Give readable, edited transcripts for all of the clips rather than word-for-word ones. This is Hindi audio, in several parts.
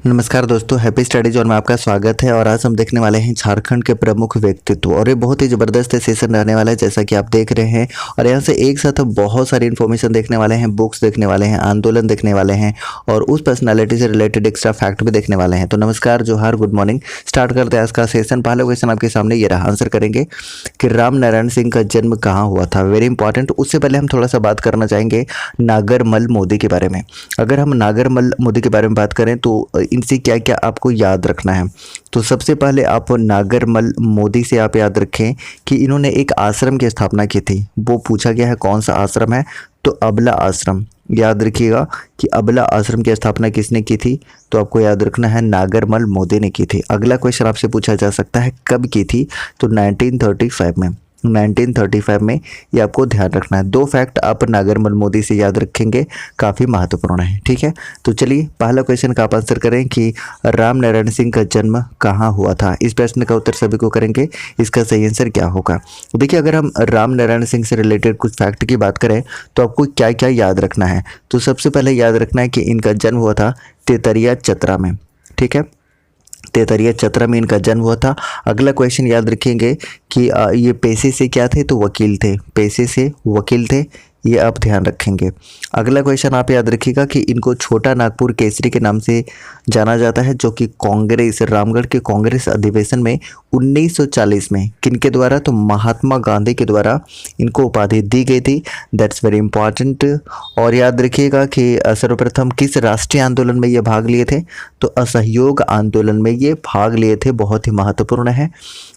नमस्कार दोस्तों, हैप्पी स्टडी जोन में आपका स्वागत है। और आज हम देखने वाले हैं झारखंड के प्रमुख व्यक्तित्व, और ये बहुत ही ज़बरदस्त सेशन रहने वाला है जैसा कि आप देख रहे हैं। और यहाँ से एक साथ हम बहुत सारी इन्फॉर्मेशन देखने वाले हैं, बुक्स देखने वाले हैं, आंदोलन देखने वाले हैं और उस पर्सनालिटी से रिलेटेड एक्स्ट्रा फैक्ट भी देखने वाले हैं। तो नमस्कार, जोहार, गुड मॉर्निंग। स्टार्ट करते हैं आज का सेशन। पहला क्वेश्चन आपके सामने ये रहा, आंसर करेंगे कि राम नारायण सिंह का जन्म कहाँ हुआ था। Very important. उससे पहले हम थोड़ा सा बात करना चाहेंगे नागरमल मोदी के बारे में। अगर हम नागरमल मोदी के बारे में बात करें तो इनसे क्या क्या आपको याद रखना है। तो सबसे पहले आप नागरमल मोदी से आप याद रखें कि इन्होंने एक आश्रम की स्थापना की थी। वो पूछा गया है कौन सा आश्रम है, तो अबला आश्रम। याद रखिएगा कि अबला आश्रम की स्थापना किसने की थी, तो आपको याद रखना है नागरमल मोदी ने की थी। अगला क्वेश्चन आपसे पूछा जा सकता है कब की थी, तो 1935 में। 1935 में, ये आपको ध्यान रखना है। दो फैक्ट आप नागरमल मोदी से याद रखेंगे, काफ़ी महत्वपूर्ण है। ठीक है, तो चलिए पहला क्वेश्चन का आप आंसर करें कि राम नारायण सिंह का जन्म कहाँ हुआ था। इस प्रश्न का उत्तर सभी को करेंगे, इसका सही आंसर क्या होगा। देखिए, अगर हम राम नारायण सिंह से रिलेटेड कुछ फैक्ट की बात करें तो आपको क्या क्या याद रखना है। तो सबसे पहले याद रखना है कि इनका जन्म हुआ था तेतरिया चतरा में। ठीक है, तेतरिया चतरा में इनका जन्म हुआ था। अगला क्वेश्चन याद रखेंगे कि ये पेशे से क्या थे, तो वकील थे। पेशे से वकील थे, ये आप ध्यान रखेंगे। अगला क्वेश्चन आप याद रखिएगा कि इनको छोटा नागपुर केसरी के नाम से जाना जाता है, जो कि कांग्रेस, रामगढ़ के कांग्रेस अधिवेशन में 1940 में किनके द्वारा, तो महात्मा गांधी के द्वारा इनको उपाधि दी गई थी। That's very important. और याद रखिएगा कि सर्वप्रथम किस राष्ट्रीय आंदोलन में ये भाग लिए थे, तो असहयोग आंदोलन में ये भाग लिए थे, बहुत ही महत्वपूर्ण है।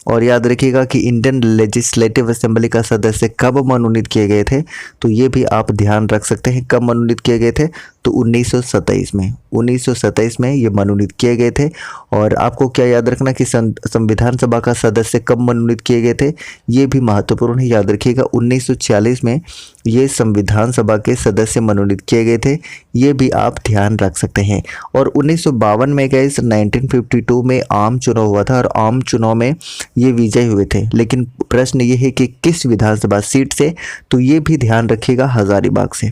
और याद रखिएगा कि इंडियन लेजिस्लेटिव असेंबली का सदस्य कब मनोनीत किए गए थे, तो ये भी आप ध्यान रख सकते हैं। कब मनोनीत किए गए थे, तो 1927 में। 1927 में ये मनोनीत किए गए थे। और आपको क्या याद रखना कि संविधान सभा का सदस्य कब मनोनीत किए गए थे, ये भी महत्वपूर्ण है। याद रखिएगा 1946 में ये संविधान सभा के सदस्य मनोनीत किए गए थे, ये भी आप ध्यान रख सकते हैं। और 1952 में गए, 1952 में आम चुनाव हुआ था और आम चुनाव में ये विजयी हुए थे। लेकिन प्रश्न ये है कि किस विधानसभा सीट से, तो ये भी ध्यान रखिएगा हजारीबाग से।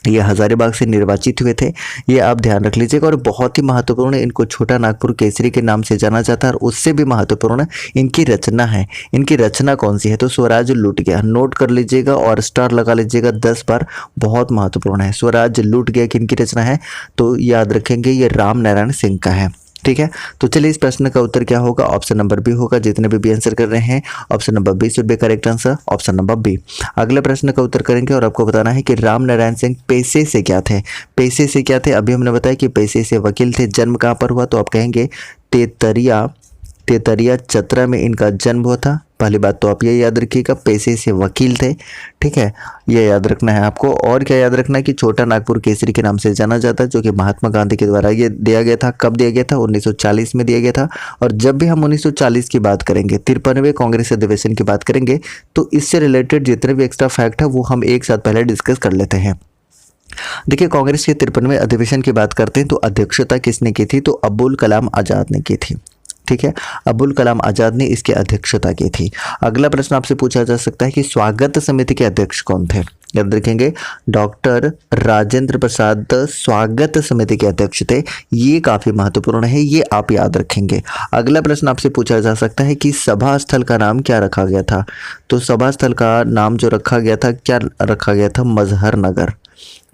ये हजारीबाग से निर्वाचित हुए थे, ये आप ध्यान रख लीजिएगा। और बहुत ही महत्वपूर्ण है, इनको छोटा नागपुर केसरी के नाम से जाना जाता है। और उससे भी महत्वपूर्ण इनकी रचना है। इनकी रचना कौन सी है, तो स्वराज लूट गया। नोट कर लीजिएगा और स्टार लगा लीजिएगा 10 बार, बहुत महत्वपूर्ण है। स्वराज लूट गया किनकी रचना है, तो याद रखेंगे ये राम नारायण सिंह का है। ठीक है, तो चलिए इस प्रश्न का उत्तर क्या होगा। ऑप्शन नंबर बी होगा। जितने भी आंसर कर रहे हैं, option number B should be correct answer, option number B. अगले प्रश्न का उत्तर करेंगे और आपको बताना है कि राम नारायण सिंह पेशे से क्या थे। पेशे से क्या थे, अभी हमने बताया कि पेशे से वकील थे। जन्म कहाँ पर हुआ, तो आप कहेंगे तेतरिया चतरा में इनका जन्म हुआ था। पहली बात तो आप ये याद रखिएगा, पेशे से वकील थे। ठीक है, ये याद रखना है आपको। और क्या याद रखना है कि छोटा नागपुर केसरी के नाम से जाना जाता है, जो कि महात्मा गांधी के द्वारा ये दिया गया था। कब दिया गया था, 1940 में दिया गया था। और जब भी हम 1940 की बात करेंगे, 53वें कांग्रेस अधिवेशन की बात करेंगे, तो इससे रिलेटेड जितने भी एक्स्ट्रा फैक्ट है वो हम एक साथ पहले डिस्कस कर लेते हैं। देखिए, कांग्रेस के 53वें अधिवेशन की बात करते हैं तो अध्यक्षता किसने की थी, तो अबुल कलाम आजाद ने की थी। ठीक है, अबुल कलाम आजाद ने इसकी अध्यक्षता की थी। अगला प्रश्न आपसे पूछा जा सकता है कि स्वागत समिति के अध्यक्ष कौन थे। याद रखेंगे, डॉक्टर राजेंद्र प्रसाद स्वागत समिति के अध्यक्ष थे। ये काफी महत्वपूर्ण है, ये आप याद रखेंगे। अगला प्रश्न आपसे पूछा जा सकता है कि सभा स्थल का नाम क्या रखा गया था। तो सभा स्थल का नाम जो रखा गया था, क्या रखा गया था, मजहर नगर।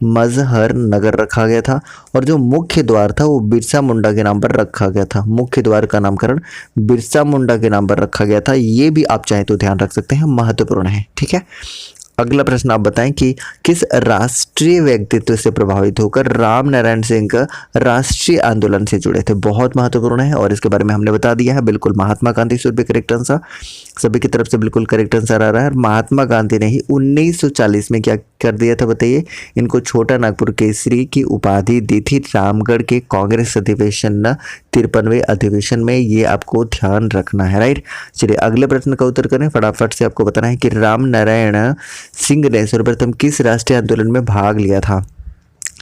मजहर नगर रखा गया था। और जो मुख्य द्वार था वो बिरसा मुंडा के नाम पर रखा गया था। मुख्य द्वार का नामकरण बिरसा मुंडा के नाम पर रखा गया था। ये भी आप चाहें तो ध्यान रख सकते हैं, महत्वपूर्ण है। ठीक है, अगला प्रश्न आप बताएं कि किस राष्ट्रीय व्यक्तित्व से प्रभावित होकर राम नारायण सिंह राष्ट्रीय आंदोलन से जुड़े थे। बहुत महत्वपूर्ण है और इसके बारे में हमने बता दिया है। बिल्कुल Mahatma Gandhi should be correct answer, सभी की तरफ से बिल्कुल करेक्ट आंसर आ रहा है। महात्मा गांधी ने ही 1940 में क्या कर दिया था, बताइए, इनको छोटा नागपुर केसरी की उपाधि दी थी। रामगढ़ के कांग्रेस अधिवेशन 53वें अधिवेशन में, ये आपको ध्यान रखना है। राइट, चलिए अगले प्रश्न का उत्तर करें। फटाफट से आपको बताना है कि राम नारायण सिंह ने सर्वप्रथम किस राष्ट्रीय आंदोलन में भाग लिया था।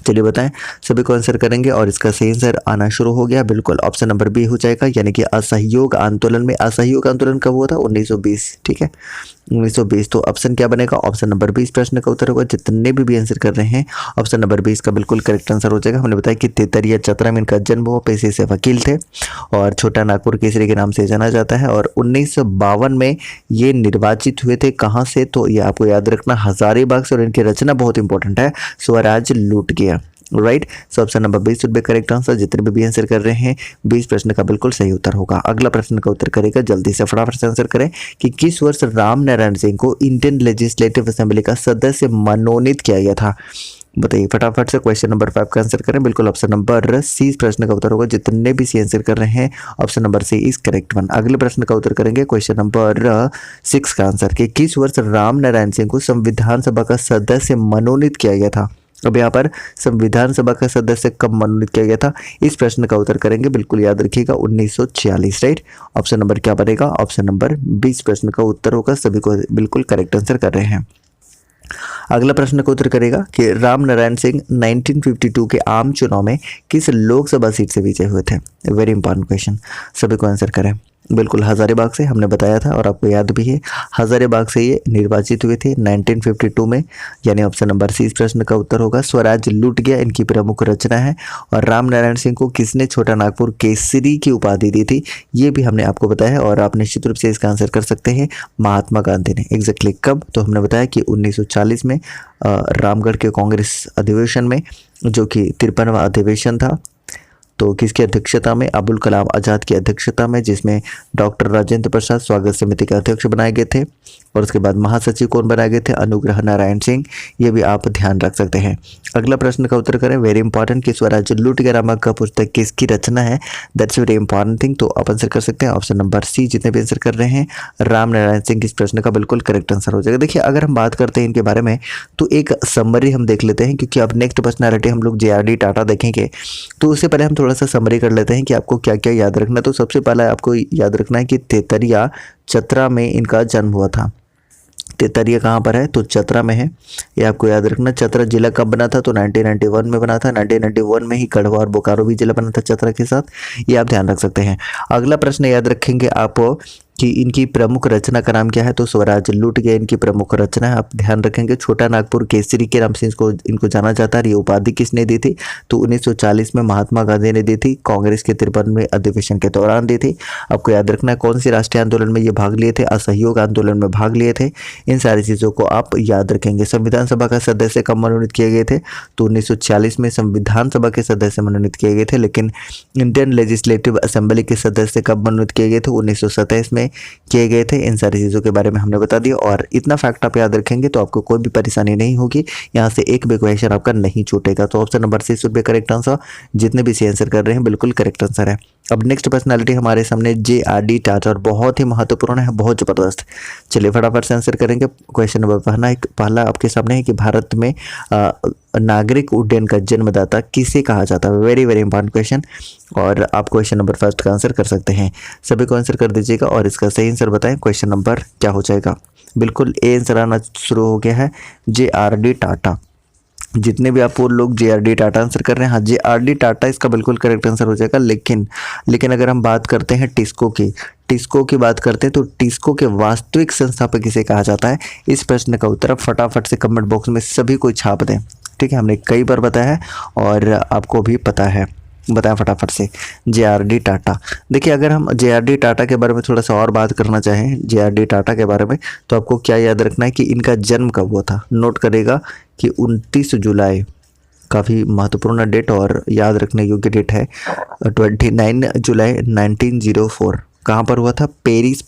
चलिए बताएं, सभी को आंसर करेंगे और इसका सही आंसर आना शुरू हो गया। बिल्कुल ऑप्शन नंबर बी हो जाएगा, यानी कि असहयोग आंदोलन में। असहयोग आंदोलन कब हुआ था, 1920। ठीक है, 1920। तो ऑप्शन क्या बनेगा? ऑप्शन नंबर 20 प्रश्न का उत्तर होगा। जितने भी आंसर कर रहे हैं ऑप्शन नंबर 20 का बिल्कुल करेक्ट आंसर हो जाएगा। हमने बताया कि तेतरिया चतरा में इनका जन्म हुआ, पेशे से वकील थे और छोटा नागपुर केसरी के नाम से जाना जाता है। और 1952 में ये निर्वाचित हुए थे। कहाँ से? तो ये आपको याद रखना हजारीबाग से। और इनकी रचना बहुत इंपॉर्टेंट है, स्वराज लूट गया। Right, so option number 20 should be correct answer. जितने भी आंसर कर रहे हैं 20 प्रश्न का बिल्कुल सही उत्तर होगा। अगला प्रश्न का उत्तर करेगा, जल्दी से फटाफट से आंसर करें कि किस वर्ष राम नारायण सिंह को इंडियन लेजिस्लेटिव असेंबली का सदस्य मनोनीत किया गया था? बताइए फटाफट से। क्वेश्चन नंबर 5 का आंसर करें। बिल्कुल ऑप्शन नंबर सी प्रश्न का उत्तर होगा। जितने भी सी आंसर कर रहे हैं option number C is correct one. अगले प्रश्न का उत्तर करेंगे क्वेश्चन नंबर 6 का आंसर कि किस वर्ष राम नारायण सिंह को संविधान सभा का सदस्य मनोनीत किया गया था? अब यहाँ पर संविधान सभा का सदस्य कब मनोनीत किया गया था, इस प्रश्न का उत्तर करेंगे। बिल्कुल याद रखिएगा 1946। राइट, ऑप्शन नंबर क्या बनेगा? ऑप्शन नंबर 20 प्रश्न का उत्तर होगा। सभी को बिल्कुल करेक्ट आंसर कर रहे हैं। अगला प्रश्न का उत्तर करेगा कि राम नारायण सिंह 1952 के आम चुनाव में किस लोकसभा सीट से विजय हुए थे? वेरी इंपॉर्टेंट क्वेश्चन, सभी को आंसर करें। बिल्कुल हजारीबाग से, हमने बताया था और आपको याद भी है, हजारीबाग से ये निर्वाचित हुए थे 1952 में, यानी ऑप्शन नंबर सी इस प्रश्न का उत्तर होगा। स्वराज लूट गया इनकी प्रमुख रचना है। और राम नारायण सिंह को किसने छोटा नागपुर केसरी की उपाधि दी थी, ये भी हमने आपको बताया है। और आप निश्चित रूप से इसका आंसर कर सकते हैं, महात्मा गांधी ने। एग्जैक्टली कब? तो हमने बताया कि 1940 में रामगढ़ के कांग्रेस अधिवेशन में, जो कि 53वां अधिवेशन था, तो किसकी अध्यक्षता में? अबुल कलाम आज़ाद की अध्यक्षता में, जिसमें डॉक्टर राजेंद्र प्रसाद स्वागत समिति के अध्यक्ष बनाए गए थे। और उसके बाद महासचिव कौन बनाए गए थे? अनुग्रह नारायण सिंह। ये भी आप ध्यान रख सकते हैं। अगला प्रश्न का उत्तर करें। वेरी इंपॉर्टेंट कि स्वराज लूट गया नामक का पुस्तक किसकी रचना है? That's very important thing. तो आप आंसर कर सकते हैं ऑप्शन नंबर सी। जितने भी आंसर कर रहे हैं राम नारायण सिंह, इस प्रश्न का बिल्कुल करेक्ट आंसर हो जाएगा। देखिए, अगर हम बात करते हैं इनके बारे में तो एक समरी हम देख लेते हैं, क्योंकि अब नेक्स्ट पर्सनैलिटी हम लोग JRD टाटा देखेंगे। तो उससे पहले हम थोड़ा सा समरी कर लेते हैं कि आपको क्या क्या याद रखना है। तो सबसे पहला आपको याद रखना है कि तेतरिया चतरा में इनका जन्म हुआ था। तेतरिया कहाँ पर है? तो चतरा में है, ये आपको याद रखना। चतरा जिला कब बना था? तो 1991 में बना था। 1991 में ही गढ़वा और बोकारो भी जिला बना था चतरा के साथ, ये आप ध्यान रख सकते हैं। अगला प्रश्न याद रखेंगे आप कि इनकी प्रमुख रचना का नाम क्या है? तो स्वराज लूट गया इनकी प्रमुख रचना है। आप ध्यान रखेंगे छोटा नागपुर केसरी के नाम से इनको जाना जाता है। ये उपाधि किसने दी थी? तो 1940 में महात्मा गांधी ने दी थी, कांग्रेस के 53वें अधिवेशन के दौरान दी थी। आपको याद रखना है कौन सी राष्ट्रीय आंदोलन में ये भाग लिए थे? असहयोग आंदोलन में भाग लिए थे। इन सारी चीज़ों को आप याद रखेंगे। संविधान सभा का सदस्य कब मनोनीत किए गए थे? तो 1946 में संविधान सभा के सदस्य मनोनीत किए गए थे। लेकिन इंडियन लेजिस्लेटिव असेंबली के सदस्य कब मनोनीत किए गए थे? 1927 में किए गए थे। इन सारी चीज़ों के बारे में हमने बता दिया। और इतना फैक्ट आप याद रखेंगे तो आपको कोई भी परेशानी नहीं होगी। यहाँ से एक भी क्वेश्चन आपका नहीं छूटेगा। तो option number C should be correct answer. जितने भी सी आंसर कर रहे हैं बिल्कुल करेक्ट आंसर है। अब नेक्स्ट पर्सनालिटी हमारे सामने JRD टाटा, और बहुत ही महत्वपूर्ण है, बहुत ज़बरदस्त। चलिए फटाफट से आंसर करेंगे। क्वेश्चन नंबर पहला आपके सामने है कि भारत में नागरिक उड्डयन का जन्मदाता किसे कहा जाता है? Very very important question. और आप क्वेश्चन नंबर फर्स्ट का आंसर कर सकते हैं। सभी को आंसर कर दीजिएगा और इसका सही आंसर बताएं। क्वेश्चन नंबर क्या हो जाएगा? बिल्कुल ए आंसर आना शुरू हो गया है, JRD टाटा। जितने भी आप वो लोग JRD टाटा आंसर कर रहे हैं, हाँ JRD टाटा इसका बिल्कुल करेक्ट आंसर हो जाएगा। लेकिन अगर हम बात करते हैं टिस्को की बात करते हैं तो टिस्को के वास्तविक संस्थापक किसे कहा जाता है? इस प्रश्न का उत्तर फटाफट से कमेंट बॉक्स में सभी को छाप दें। ठीक है, हमने कई बार बताया है और आपको भी पता है, बताएं फटाफट से। JRD टाटा। देखिए, अगर हम JRD टाटा के बारे में थोड़ा सा और बात करना चाहें, JRD टाटा के बारे में, तो आपको क्या याद रखना है कि इनका जन्म कब हुआ था? नोट करेगा कि 29 जुलाई, काफ़ी महत्वपूर्ण डेट और याद रखने योग्य डेट है। 29 जुलाई 1904। कहाँ पर हुआ था? पेरिस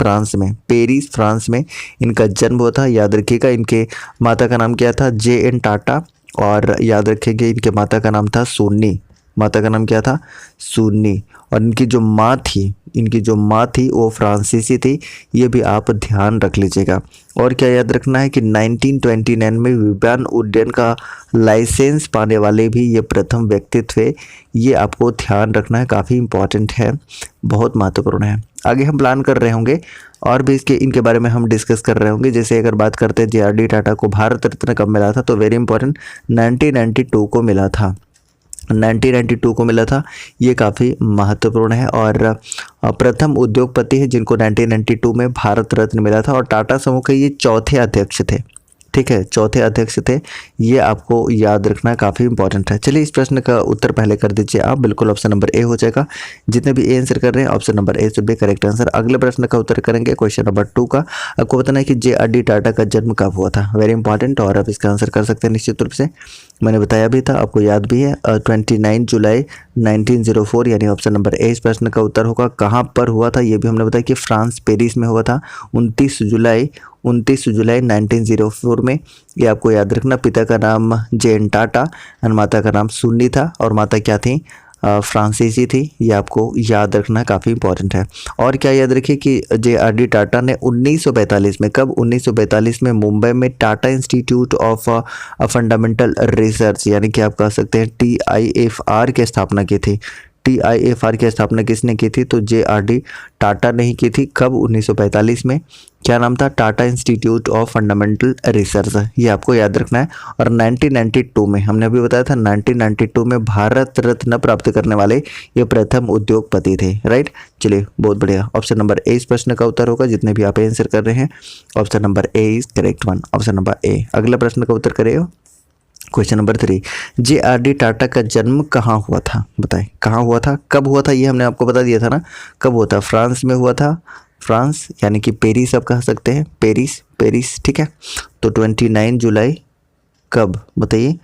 फ्रांस में इनका जन्म हुआ था। याद रखिएगा इनके माता का नाम क्या था? JN टाटा। और याद रखेंगे इनके माता का नाम था सोनी। माता का नाम क्या था? सुन्नी। और इनकी जो माँ थी वो फ्रांसीसी थी। ये भी आप ध्यान रख लीजिएगा। और क्या याद रखना है कि 1929 में विमान उड्डयन का लाइसेंस पाने वाले भी ये प्रथम व्यक्ति थे। ये आपको ध्यान रखना है, काफ़ी इंपॉर्टेंट है, बहुत महत्वपूर्ण है। आगे हम प्लान कर रहे होंगे और भी इनके बारे में हम डिस्कस कर रहे होंगे। जैसे अगर बात करते हैं JRD टाटा को भारत रत्न कब मिला था, तो वेरी इंपॉर्टेंट 1992 को मिला था। 1992 को मिला था। ये काफ़ी महत्वपूर्ण है। और प्रथम उद्योगपति है जिनको 1992 में भारत रत्न मिला था और टाटा समूह के ये चौथे अध्यक्ष थे। ठीक है, चौथे अध्यक्ष थे, ये आपको याद रखना काफ़ी इंपॉर्टेंट है। चलिए इस प्रश्न का उत्तर पहले कर दीजिए आप, बिल्कुल ऑप्शन नंबर ए हो जाएगा। जितने भी ए आंसर कर रहे हैं option number A should be correct answer. अगले प्रश्न का उत्तर करेंगे क्वेश्चन नंबर 2 का। आपको बताना है कि जे.आर.डी. टाटा का जन्म कब हुआ था, वेरी इंपॉर्टेंट, और आप इसका आंसर कर सकते हैं निश्चित रूप से। मैंने बताया भी था, आपको याद भी है, 29 जुलाई 1904 यानी ऑप्शन नंबर ए इस प्रश्न का उत्तर होगा। कहाँ पर हुआ था ये भी हमने बताया कि फ्रांस पेरिस में हुआ था 29 जुलाई 1904 में। ये आपको याद रखना। पिता का नाम जे.एन. टाटा और माता का नाम सुन्नी था, और माता क्या थी, फ्रांसीसी थी। ये आपको याद रखना काफ़ी इंपॉर्टेंट है। और क्या याद रखिए कि जे.आर.डी. टाटा ने 1942 में, कब, 1942 में मुंबई में Tata institute of fundamental research यानी कि आप कह सकते हैं TIFR की स्थापना की थी। TIFR की स्थापना किसने की थी, तो जे.आर.डी. टाटा ने ही की थी। कब, 1945 में। क्या नाम था, Tata institute of fundamental research, ये आपको याद रखना है। और 1992 में, हमने अभी बताया था, 1992 में भारत रत्न प्राप्त करने वाले ये प्रथम उद्योगपति थे। राइट, चलिए बहुत बढ़िया। ऑप्शन नंबर ए इस प्रश्न का उत्तर होगा। जितने भी आप आंसर कर रहे हैं option number A is correct one, option number ए। अगला प्रश्न का उत्तर करेगा क्वेश्चन नंबर 3। जे.आर.डी. टाटा का जन्म कहाँ हुआ था, बताएं कहाँ हुआ था, कब हुआ था, ये हमने आपको बता दिया था ना। कब हुआ था, फ्रांस में हुआ था। फ्रांस यानी कि पेरिस आप कह सकते हैं, पेरिस। ठीक है, तो 29 जुलाई कब बताइए,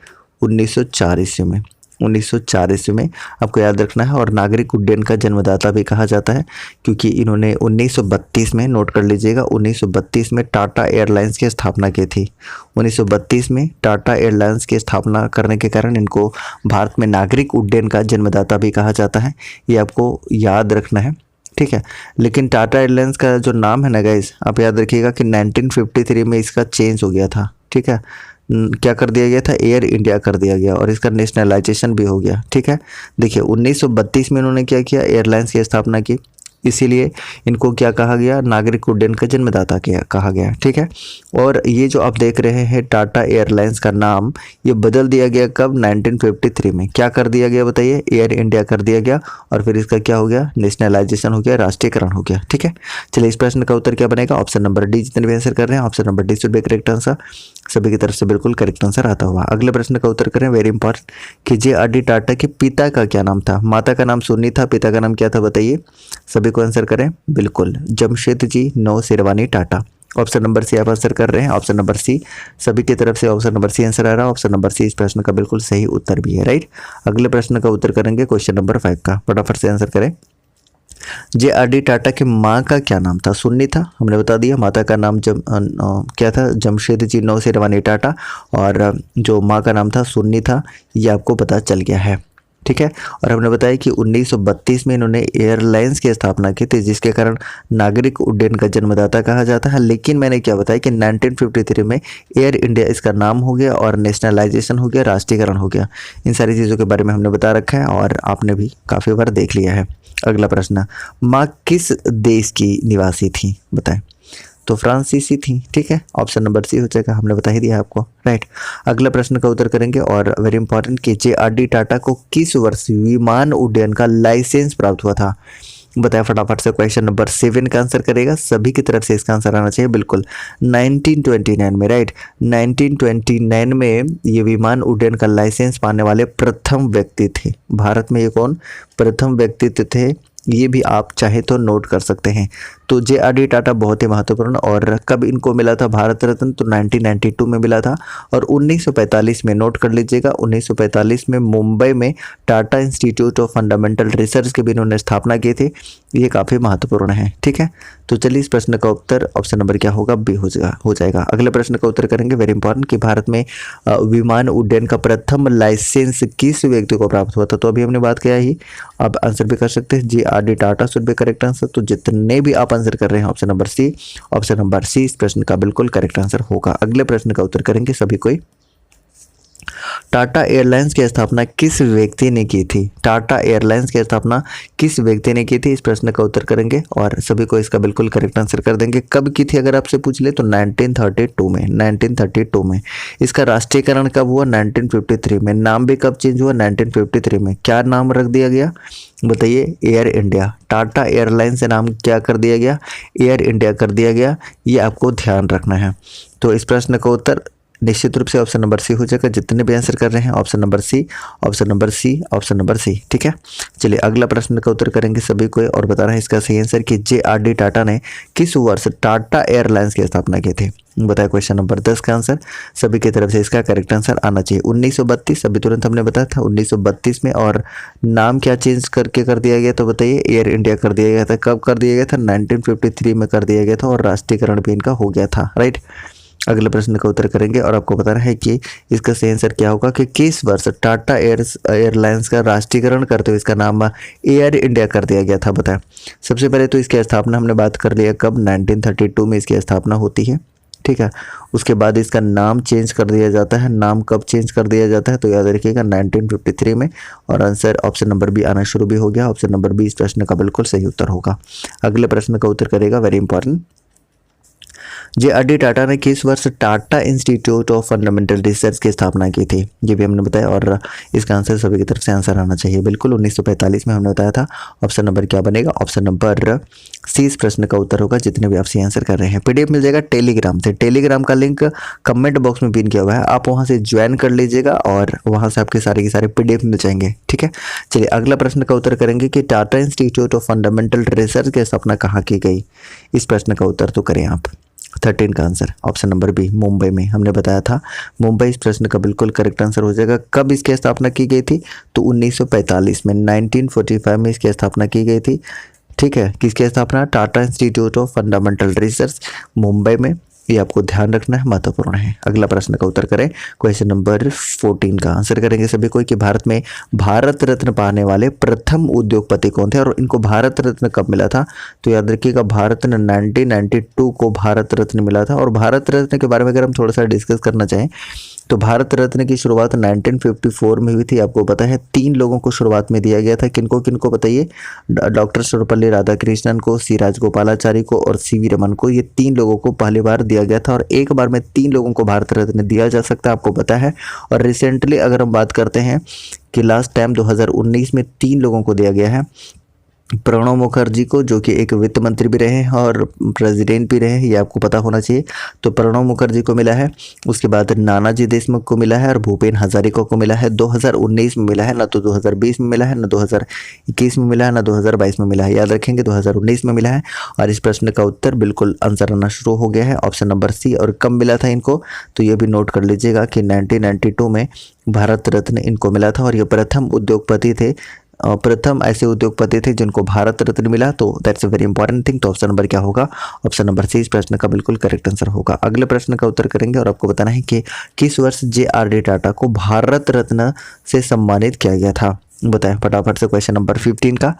1904 ईस्वी में। 1904 ईस्वी में आपको याद रखना है। और नागरिक उड्डयन का जन्मदाता भी कहा जाता है क्योंकि इन्होंने 1932 में, नोट कर लीजिएगा, 1932 में टाटा एयरलाइंस की स्थापना की थी। 1932 में टाटा एयरलाइंस की स्थापना करने के कारण इनको भारत में नागरिक उड्डयन का जन्मदाता भी कहा जाता है। ये आपको याद रखना है। ठीक है, लेकिन टाटा एयरलाइंस का जो नाम है ना गाइस, आप याद रखिएगा कि 1953 में इसका चेंज हो गया था। ठीक है, क्या कर दिया गया था, एयर इंडिया कर दिया गया, और इसका नेशनलाइजेशन भी हो गया। ठीक है, देखिए 1932 में इन्होंने क्या किया, एयरलाइंस की स्थापना की, इसीलिए इनको क्या कहा गया, नागरिक उड्डयन का जन्मदाता कहा गया। ठीक है, और ये जो आप देख रहे हैं टाटा एयरलाइंस का नाम, ये बदल दिया गया कब, 1953 में। क्या कर दिया गया बताइए, एयर इंडिया कर दिया गया, और फिर इसका क्या हो गया, नेशनलाइजेशन हो गया, राष्ट्रीयकरण हो गया। ठीक है, चलिए इस प्रश्न का उत्तर क्या बनेगा, ऑप्शन नंबर डी। जितने भी आंसर कर रहे हैं option number D should be correct answer. सभी की तरफ से बिल्कुल करेक्ट आंसर आता हुआ। अगले प्रश्न का उत्तर करें, वेरी इंपॉर्टेंट, कि जे.आर.डी. टाटा के पिता का क्या नाम था। माता का नाम सुन्नी था, पिता का नाम क्या था बताइए, सभी को आंसर करें, बिल्कुल Jamshedji Nusserwanji Tata. Option number C आप आंसर कर रहे हैं, ऑप्शन नंबर सी, सभी की तरफ से ऑप्शन नंबर सी आंसर आ रहा है। ऑप्शन नंबर सी इस प्रश्न का बिल्कुल सही उत्तर भी है। राइट, अगले प्रश्न का उत्तर करेंगे क्वेश्चन नंबर 5 का, फटाफट से आंसर करें। जे.आर.डी. टाटा की माँ का क्या नाम था, सुन्नी था, हमने बता दिया। माता का नाम क्या था, जमशेदजी नौसेरवानी टाटा, और जो माँ का नाम था सुन्नी था, ये आपको पता चल गया है। ठीक है, और हमने बताया कि 1932 में इन्होंने एयरलाइंस की स्थापना की थी, जिसके कारण नागरिक उड्डयन का जन्मदाता कहा जाता है। लेकिन मैंने क्या बताया कि 1953 में एयर इंडिया इसका नाम हो गया, और नेशनलाइजेशन हो गया, राष्ट्रीयकरण हो गया। इन सारी चीज़ों के बारे में हमने बता रखा है और आपने भी काफ़ी बार देख लिया है। अगला प्रश्न, माँ किस देश की निवासी थी बताएं, तो फ्रांसीसी थी। ठीक है, ऑप्शन नंबर सी हो जाएगा, हमने बता ही दिया आपको। राइट, अगला प्रश्न का उत्तर करेंगे, और वेरी इंपॉर्टेंट, कि जे.आर.डी. टाटा को किस वर्ष विमान उड्डयन का लाइसेंस प्राप्त हुआ था, बताया फटाफट से। क्वेश्चन नंबर 7 का आंसर करेगा, सभी की तरफ से इसका आंसर आना चाहिए, बिल्कुल 1929 में। राइट, 1929 में ये विमान उड्डयन का लाइसेंस पाने वाले प्रथम व्यक्ति थे। भारत में ये कौन प्रथम व्यक्तित्व थे, ये भी आप चाहे तो नोट कर सकते हैं। तो जे.आर.डी. टाटा बहुत ही महत्वपूर्ण, और कब इनको मिला था भारत रत्न, तो 1992 में मिला था। और 1945 में, नोट कर लीजिएगा, 1945 में मुंबई में Tata institute of fundamental research की भी इन्होंने स्थापना की थी। ये काफ़ी महत्वपूर्ण है। ठीक है, तो चलिए इस प्रश्न का उत्तर ऑप्शन नंबर क्या होगा, बी हो जाएगा। अगले प्रश्न का उत्तर करेंगे, वेरी इंपॉर्टेंट, कि भारत में विमान उड्डयन का प्रथम लाइसेंस किस व्यक्ति को प्राप्त हुआ था, तो अभी हमने बात किया ही, आप आंसर भी कर सकते हैं, JRD. Tata should be correct answer. तो जितने भी आप आंसर कर रहे हैं ऑप्शन नंबर सी इस प्रश्न का बिल्कुल करेक्ट आंसर होगा। अगले प्रश्न का उत्तर करेंगे सभी कोई। टाटा एयरलाइंस की स्थापना किस व्यक्ति ने की थी? टाटा एयरलाइंस की स्थापना किस व्यक्ति ने की थी? इस प्रश्न का उत्तर करेंगे और सभी को इसका बिल्कुल करेक्ट आंसर कर देंगे। कब की थी अगर आपसे पूछ ले तो 1932 में, 1932 में। इसका राष्ट्रीयकरण कब हुआ? 1953 में। नाम भी कब चेंज हुआ? 1953 में। क्या नाम रख दिया गया बताइए? Air India. टाटा एयरलाइंस से नाम क्या कर दिया गया? एयर इंडिया कर दिया गया। ये आपको ध्यान रखना है। तो इस प्रश्न का उत्तर निश्चित रूप से ऑप्शन नंबर सी हो जाएगा। जितने भी आंसर कर रहे हैं option number C, option number C, option number C. ठीक है, चलिए अगला प्रश्न का उत्तर करेंगे सभी को और बता रहे हैं इसका सही आंसर कि जे.आर.डी. टाटा ने किस वर्ष टाटा एयरलाइंस की स्थापना की थी? बताया क्वेश्चन नंबर 10 का आंसर। सभी की तरफ से इसका करेक्ट आंसर आना चाहिए 1932। अभी तुरंत हमने बताया था 1932 में। और नाम क्या चेंज करके कर दिया गया तो बताइए? एयर इंडिया कर दिया गया था। कब कर दिया गया था? 1953 में कर दिया गया था और राष्ट्रीयकरण भी इनका हो गया था। राइट, अगले प्रश्न का उत्तर करेंगे और आपको बताना है कि इसका सही आंसर क्या होगा कि किस वर्ष टाटा एयरलाइंस का राष्ट्रीयकरण करते हुए इसका नाम एयर इंडिया कर दिया गया था? बताएं। सबसे पहले तो इसकी स्थापना हमने बात कर लिया कब? 1932 में इसकी स्थापना होती है। ठीक है, उसके बाद इसका नाम चेंज कर दिया जाता है। नाम कब चेंज कर दिया जाता है तो याद रखिएगा 1953 में। और आंसर ऑप्शन नंबर बी आना शुरू भी हो गया। ऑप्शन नंबर बी इस प्रश्न का बिल्कुल सही उत्तर होगा। अगले प्रश्न का उत्तर करेगा, वेरी इंपॉर्टेंट। जे.आर.डी. टाटा ने किस वर्ष Tata institute of fundamental research की स्थापना की थी? ये भी हमने बताया और इसका आंसर सभी की तरफ से आंसर आना चाहिए बिल्कुल। 1945 में हमने बताया था। ऑप्शन नंबर क्या बनेगा? ऑप्शन नंबर सी इस प्रश्न का उत्तर होगा। जितने भी आप सी आंसर कर रहे हैं पीडीएफ मिल जाएगा टेलीग्राम से। टेलीग्राम का लिंक कमेंट बॉक्स में पिन किया हुआ है, आप वहां से ज्वाइन कर लीजिएगा और वहां से आपके सारे के सारे पीडीएफ मिल जाएंगे। ठीक है, चलिए अगला प्रश्न का उत्तर करेंगे कि Tata institute of fundamental research की स्थापना कहाँ की गई? इस प्रश्न का उत्तर तो करें आप। 13 का answer option number B, Mumbai में। हमने बताया था मुंबई इस प्रश्न का बिल्कुल करेक्ट आंसर हो जाएगा। कब इसकी स्थापना की गई थी तो 1945 में, 1945 में इसकी स्थापना की गई थी। ठीक है, किसकी स्थापना? Tata institute of fundamental research, Mumbai में। ये आपको ध्यान रखना है, महत्वपूर्ण है। अगला प्रश्न का उत्तर करें, क्वेश्चन नंबर 14 का आंसर करेंगे सभी को कि भारत में भारत रत्न पाने वाले प्रथम उद्योगपति कौन थे और इनको भारत रत्न कब मिला था? तो याद रखिएगा भारत रत्न 1992 को भारत रत्न मिला था। और भारत रत्न के बारे में अगर हम थोड़ा सा डिस्कस करना चाहें तो भारत रत्न की शुरुआत 1954 में हुई थी। आपको पता है 3 लोगों को शुरुआत में दिया गया था। किनको किनको बताइए? डॉक्टर सर्वपल्ली राधाकृष्णन को, सी राजगोपालाचारी को और सीवी रमन को। ये 3 लोगों को पहली बार दिया गया था और एक बार में 3 लोगों को भारत रत्न दिया जा सकता है, आपको पता है। और रिसेंटली अगर हम बात करते हैं कि लास्ट टाइम 2019 में 3 लोगों को दिया गया है। प्रणब मुखर्जी को, जो कि एक वित्त मंत्री भी रहे हैं और प्रेसिडेंट भी रहे हैं, ये आपको पता होना चाहिए। तो प्रणब मुखर्जी को मिला है। उसके बाद नानाजी देशमुख को मिला है और भूपेन हजारिका को मिला है। 2019 में मिला है, ना तो 2020 में मिला है, ना 2021 में मिला है, ना 2022 में मिला है। याद रखेंगे 2019 में मिला है। और इस प्रश्न का उत्तर बिल्कुल आंसर आना शुरू हो गया है, ऑप्शन नंबर सी। और कब मिला था इनको तो ये भी नोट कर लीजिएगा कि 1992 में भारत रत्न इनको मिला था। और ये प्रथम उद्योगपति थे, प्रथम ऐसे उद्योगपति थे जिनको भारत रत्न मिला। तो that's a very important thing. तो ऑप्शन नंबर क्या होगा? ऑप्शन नंबर सी इस प्रश्न का बिल्कुल करेक्ट आंसर होगा। अगले प्रश्न का उत्तर करेंगे और आपको बताना है कि किस वर्ष जे.आर.डी. टाटा को भारत रत्न से सम्मानित किया गया था? बताएं फटाफट से क्वेश्चन नंबर 15 का।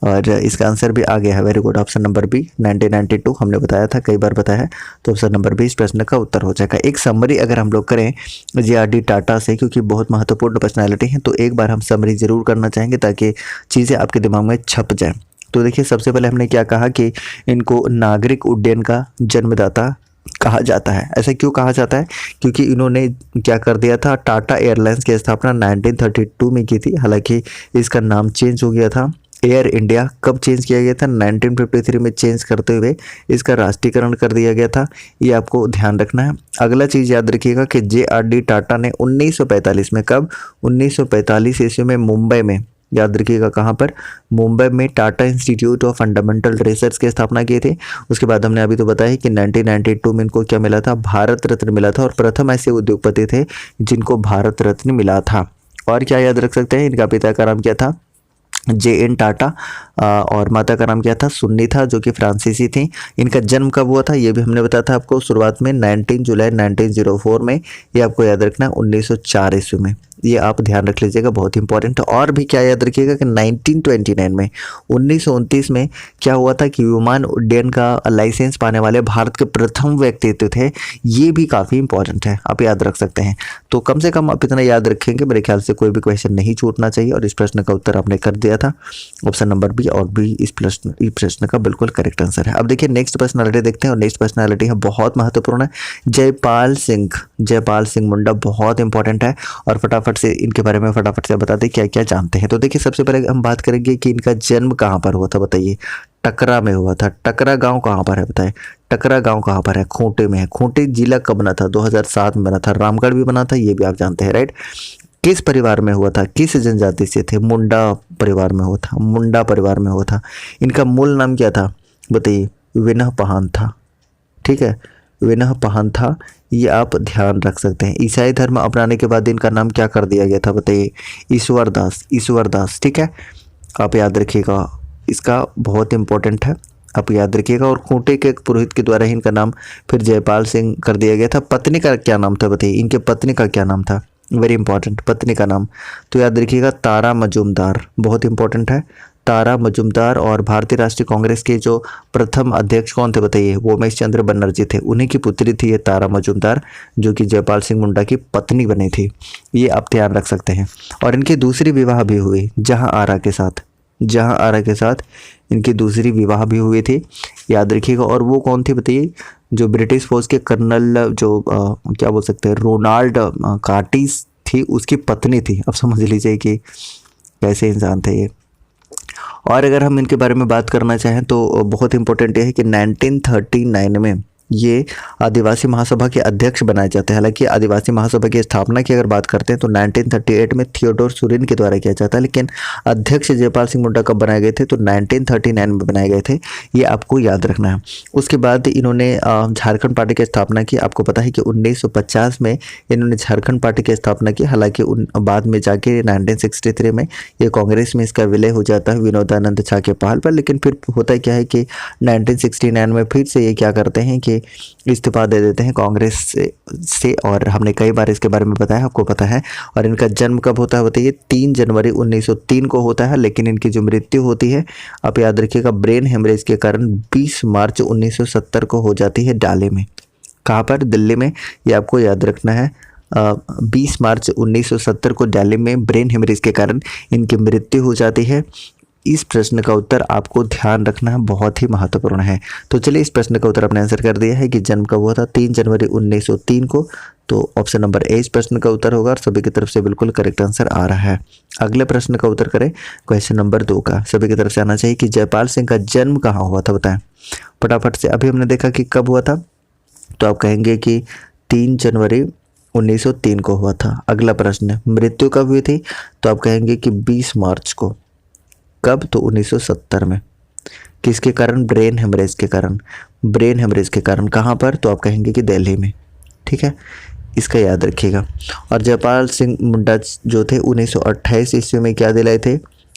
और इसका आंसर भी आ गया है, very good. Option number B 1992 हमने बताया था, कई बार बताया है। तो ऑप्शन नंबर बी इस प्रश्न का उत्तर हो जाएगा। एक समरी अगर हम लोग करें जे.आर.डी. टाटा से, क्योंकि बहुत महत्वपूर्ण पर्सनैलिटी है, तो एक बार हम समरी जरूर करना चाहेंगे ताकि चीज़ें आपके दिमाग में छप जाएँ। तो देखिए सबसे पहले हमने क्या कहा कि इनको नागरिक उड्डयन का जन्मदाता कहा जाता है। ऐसा क्यों कहा जाता है? क्योंकि इन्होंने क्या कर दिया था, टाटा एयरलाइंस की स्थापना 1932 में की थी। हालांकि इसका नाम चेंज हो गया था, एयर इंडिया। कब चेंज किया गया था? 1953 में चेंज करते हुए इसका राष्ट्रीयकरण कर दिया गया था। ये आपको ध्यान रखना है। अगला चीज़ याद रखिएगा कि जे.आर.डी. टाटा ने 1945 में, कब? 1945 ईस्वी में मुंबई में, याद रखिएगा कहाँ पर? मुंबई में Tata institute of fundamental research की स्थापना की थी। उसके बाद हमने अभी तो बताया कि 1992 में इनको क्या मिला था? भारत रत्न मिला था। और प्रथम ऐसे उद्योगपति थे जिनको भारत रत्न मिला था। और क्या याद रख सकते हैं? इनका पिता का नाम क्या था? जे.एन. टाटा। और माता का नाम क्या था? सुन्नी था, जो कि फ्रांसीसी थी। इनका जन्म कब हुआ था ये भी हमने बताया था आपको, शुरुआत में 19 जुलाई 1904 में। ये आपको याद रखना 1904 ईस्वी में। ये आप ध्यान रख लीजिएगा, बहुत इंपॉर्टेंट है। और भी क्या याद रखिएगा कि 1929 में 1929 में क्या हुआ था कि विमान उड्डयन का लाइसेंस पाने वाले भारत के प्रथम व्यक्तित्व थे। ये भी काफ़ी इंपॉर्टेंट है, आप याद रख सकते हैं। तो कम से कम आप इतना याद रखेंगे, मेरे ख्याल से कोई भी क्वेश्चन नहीं छूटना चाहिए। और इस प्रश्न का उत्तर आपने कर दिया था, ऑप्शन नंबर बी, और बी इस प्रश्न का बिल्कुल करेक्ट आंसर है। अब देखिए नेक्स्ट पर्सनालिटी देखते हैं, और नेक्स्ट पर्सनालिटी है बहुत महत्वपूर्ण है, जयपाल सिंह। जयपाल सिंह मुंडा बहुत इंपॉर्टेंट है, और फटाफट से इनके बारे में फटाफट से बता दें क्या क्या जानते हैं। तो देखिए सबसे पहले हम बात करेंगे कि इनका जन्म कहाँ पर हुआ था, बताइए। टकरा में हुआ था। टकरा गांव कहाँ पर है बताएं। टकरा गांव कहाँ पर है, खूंटे में है। खूंटे जिला कब बना था, 2007 में बना था। रामगढ़ भी बना था, ये भी आप जानते हैं, राइट। किस परिवार में हुआ था, किस जनजाति से थे, मुंडा परिवार में हुआ था। मुंडा परिवार में हुआ था। इनका मूल नाम क्या था बताइए, विनह पहान था, ठीक है, विनह पहान था। ये आप ध्यान रख सकते हैं। ईसाई धर्म अपनाने के बाद इनका नाम क्या कर दिया गया था बताइए, ईश्वर दास। ईश्वर दास, ठीक है, आप याद रखिएगा, इसका बहुत इंपॉर्टेंट है, आप याद रखिएगा। और खूंटे के एक पुरोहित के द्वारा ही इनका नाम फिर जयपाल सिंह कर दिया गया था। पत्नी का क्या नाम था बताइए, इनके पत्नी का क्या नाम था, वेरी इंपॉर्टेंट, पत्नी का नाम तो याद रखिएगा तारा मजूमदार, बहुत इंपॉर्टेंट है, तारा मजूमदार। और भारतीय राष्ट्रीय कांग्रेस के जो प्रथम अध्यक्ष कौन थे बताइए, वो उमेश चंद्र बनर्जी थे, उन्हीं की पुत्री थी ये तारा मजूमदार, जो कि जयपाल सिंह मुंडा की पत्नी बनी थी। ये आप ध्यान रख सकते हैं। और इनकी दूसरी विवाह भी हुई जहां आरा के साथ, जहां आरा के साथ इनकी दूसरी विवाह भी हुई थी, याद रखिएगा। और वो कौन थी बताइए, जो ब्रिटिश फौज के कर्नल जो क्या बोल सकते हैं, रोनाल्ड कार्टिस थी, उसकी पत्नी थी। अब समझ लीजिए कि कैसे इंसान थे ये। और अगर हम इनके बारे में बात करना चाहें तो बहुत इंपॉर्टेंट ये है कि 1939 में ये आदिवासी महासभा के अध्यक्ष बनाए जाते हैं। हालांकि आदिवासी महासभा की स्थापना की अगर बात करते हैं तो 1938 में थियोडोर सुरीन के द्वारा किया जाता है, लेकिन अध्यक्ष जयपाल सिंह मुंडा कब बनाए गए थे तो 1939 में बनाए गए थे, ये आपको याद रखना है। उसके बाद इन्होंने झारखंड पार्टी की स्थापना की। आपको पता है कि 1950 में इन्होंने झारखंड पार्टी की स्थापना की। हालांकि बाद में जाके 1963 में ये कांग्रेस में इसका विलय हो जाता है विनोदानंद झा के पहल पर। लेकिन फिर होता क्या है कि 1969 में फिर से ये क्या करते हैं कि इस्तीफा दे देते हैं कांग्रेस से। और हमने कई बार इसके बारे में बताया, आपको पता है। और इनका जन्म कब होता है बताइए, 3 जनवरी 1903 को होता है। लेकिन इनकी जो मृत्यु होती है, आप याद रखिएगा, ब्रेन हेमरेज के कारण 20 मार्च 1970 को हो जाती है डाले में। कहाँ पर, दिल्ली में, ये आपको याद रखना है। 20 मार्च 1970 को दिल्ली में ब्रेन हेमरेज के कारण इनकी मृत्यु हो जाती है। इस प्रश्न का उत्तर आपको ध्यान रखना है, बहुत ही महत्वपूर्ण है। तो चलिए इस प्रश्न का उत्तर आपने आंसर कर दिया है कि जन्म कब हुआ था, 3 जनवरी 1903 को। तो ऑप्शन नंबर ए इस प्रश्न का उत्तर होगा, और सभी की तरफ से बिल्कुल करेक्ट आंसर आ रहा है। अगले प्रश्न का उत्तर करें, क्वेश्चन नंबर 2 का सभी की तरफ से आना चाहिए कि जयपाल सिंह का जन्म कहाँ हुआ था बताएं फटाफट से। अभी हमने देखा कि कब हुआ था, तो आप कहेंगे कि 3 जनवरी 1903 को हुआ था। अगला प्रश्न, मृत्यु कब हुई थी, तो आप कहेंगे कि 20 मार्च को। कब, तो 1970 में। किसके कारण, ब्रेन हेमरेज के कारण। ब्रेन हेमरेज के कारण कहाँ पर, तो आप कहेंगे कि दिल्ली में, ठीक है, इसका याद रखिएगा। और जयपाल सिंह मुंडा जो थे 1928 ईस्वी में क्या दिलाए थे,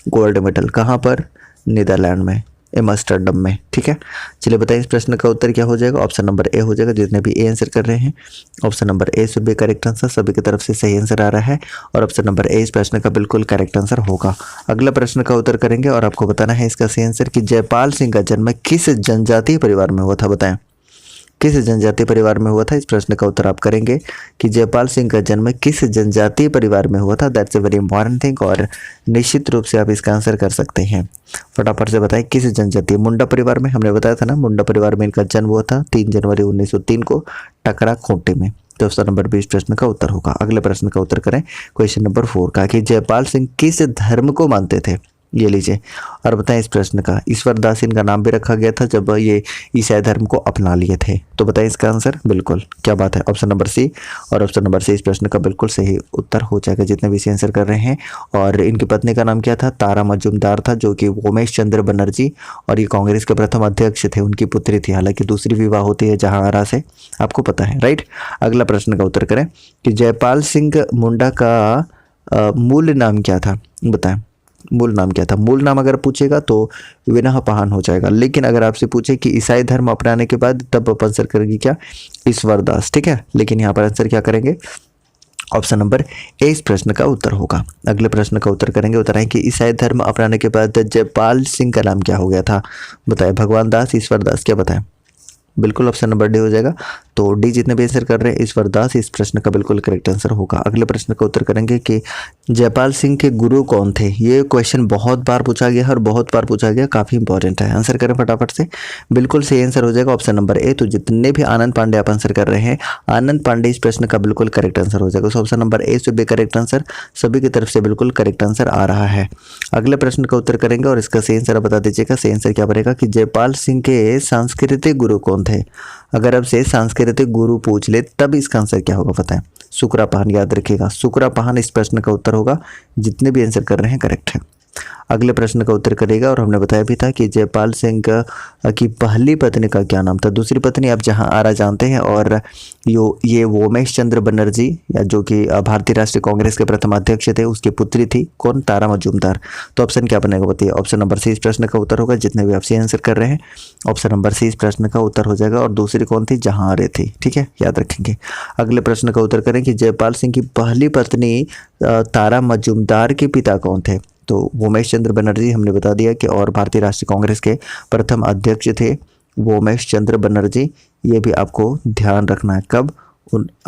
गोल्ड मेडल। कहाँ पर, नीदरलैंड में, एम्स्टर्डम में, ठीक है। चलिए बताइए इस प्रश्न का उत्तर क्या हो जाएगा, ऑप्शन नंबर ए हो जाएगा। जितने भी ए आंसर कर रहे हैं, option number A should be correct answer, सभी की तरफ से सही आंसर आ रहा है। और ऑप्शन नंबर ए इस प्रश्न का बिल्कुल करेक्ट आंसर होगा। अगला प्रश्न का उत्तर करेंगे, और आपको बताना है इसका सही आंसर कि जयपाल सिंह का जन्म किस जनजातीय परिवार में हुआ था बताएं, किस जनजातीय परिवार में हुआ था। इस प्रश्न का उत्तर आप करेंगे कि जयपाल सिंह का जन्म किस जनजातीय परिवार में हुआ था। That's a very important thing, और निश्चित रूप से आप इसका आंसर कर सकते हैं। फटाफट से बताएं किस जनजातीय, मुंडा परिवार में, हमने बताया था ना, मुंडा परिवार में इनका जन्म हुआ था 3 जनवरी 1903 को, टकरा खूंटे में। तो ऑप्शन नंबर 20 प्रश्न का उत्तर होगा। अगले प्रश्न का उत्तर करें, क्वेश्चन नंबर 4 का कि जयपाल सिंह किस धर्म को मानते थे, ये लीजिए और बताएं इस प्रश्न का। ईश्वर दास इनका नाम भी रखा गया था जब ये ईसाई धर्म को अपना लिए थे। तो बताएं इसका आंसर, बिल्कुल क्या बात है, ऑप्शन नंबर सी। और ऑप्शन नंबर सी इस प्रश्न का बिल्कुल सही उत्तर हो जाएगा जितने भी इसे आंसर कर रहे हैं। और इनकी पत्नी का नाम क्या था, तारा मजूमदार था, जो कि उमेश चंद्र बनर्जी और ये कांग्रेस के प्रथम अध्यक्ष थे, उनकी पुत्री थी। हालांकि दूसरी विवाह होती है जहां आरा से, आपको पता है, राइट। अगला प्रश्न का उत्तर करें कि जयपाल सिंह मुंडा का मूल नाम क्या था, बताएं मूल नाम क्या था। मूल नाम अगर पूछेगा तो विनह पहान हो जाएगा, लेकिन अगर आपसे पूछे कि ईसाई धर्म अपनाने के बाद, तब आप आंसर करेंगे क्या, ईश्वर दास, ठीक है। लेकिन यहाँ पर आंसर क्या करेंगे, ऑप्शन नंबर ए इस प्रश्न का उत्तर होगा। अगले प्रश्न का उत्तर करेंगे। उत्तर है कि ईसाई धर्म अपनाने के बाद जयपाल सिंह का नाम क्या हो गया था? बताएं, भगवान दास, ईश्वर दास, क्या बताएं? बिल्कुल ऑप्शन नंबर डी हो जाएगा। तो डी जितने भी आंसर कर रहे हैं ईश्वर दास इस प्रश्न का बिल्कुल करेक्ट आंसर होगा। अगले प्रश्न का उत्तर करेंगे कि जयपाल सिंह के गुरु कौन थे? ये क्वेश्चन बहुत बार पूछा गया है और बहुत बार पूछा गया, काफी इंपॉर्टेंट है। आंसर करें फटाफट से। बिल्कुल सही आंसर हो जाएगा ऑप्शन नंबर ए। तो जितने भी आनंद पांडे आप आंसर कर रहे हैं, आनंद पांडे इस प्रश्न का बिल्कुल करेक्ट आंसर हो जाएगा। So option number A should be correct answer. सभी की तरफ से बिल्कुल करेक्ट आंसर आ रहा है। अगले प्रश्न का उत्तर करेंगे और इसका सही आंसर बता दीजिएगा। सही आंसर क्या बनेगा कि जयपाल सिंह के सांस्कृतिक गुरु कौन थे? अगर आपसे सांस्कृतिक गुरु पूछ ले तब इसका आंसर क्या होगा बताएं? शुक्रापान, याद रखिएगा, शुक्रापान इस प्रश्न का उत्तर होगा। जितने भी आंसर कर रहे हैं करेक्ट है। अगले प्रश्न का उत्तर करेगा और हमने बताया भी था कि जयपाल सिंह की पहली पत्नी का क्या नाम था? दूसरी पत्नी आप जहां आरा जानते हैं, और ये वोमेश चंद्र बनर्जी या जो कि भारतीय राष्ट्रीय कांग्रेस के प्रथम अध्यक्ष थे, उसकी पुत्री थी कौन? तारा मजूमदार। तो ऑप्शन क्या बनेगा बताइए? ऑप्शन नंबर सी इस प्रश्न का उत्तर होगा। जितने भी आप सी आंसर कर रहे हैं ऑप्शन नंबर सी इस प्रश्न का उत्तर हो जाएगा। और दूसरी कौन थी? जहां आरे थी। ठीक है, याद रखेंगे। अगले प्रश्न का उत्तर करें कि जयपाल सिंह की पहली पत्नी तारा मजूमदार के पिता कौन थे? तो वोमेश चंद्र बनर्जी हमने बता दिया कि और भारतीय राष्ट्रीय कांग्रेस के प्रथम अध्यक्ष थे वोमेश चंद्र बनर्जी। ये भी आपको ध्यान रखना है। कब?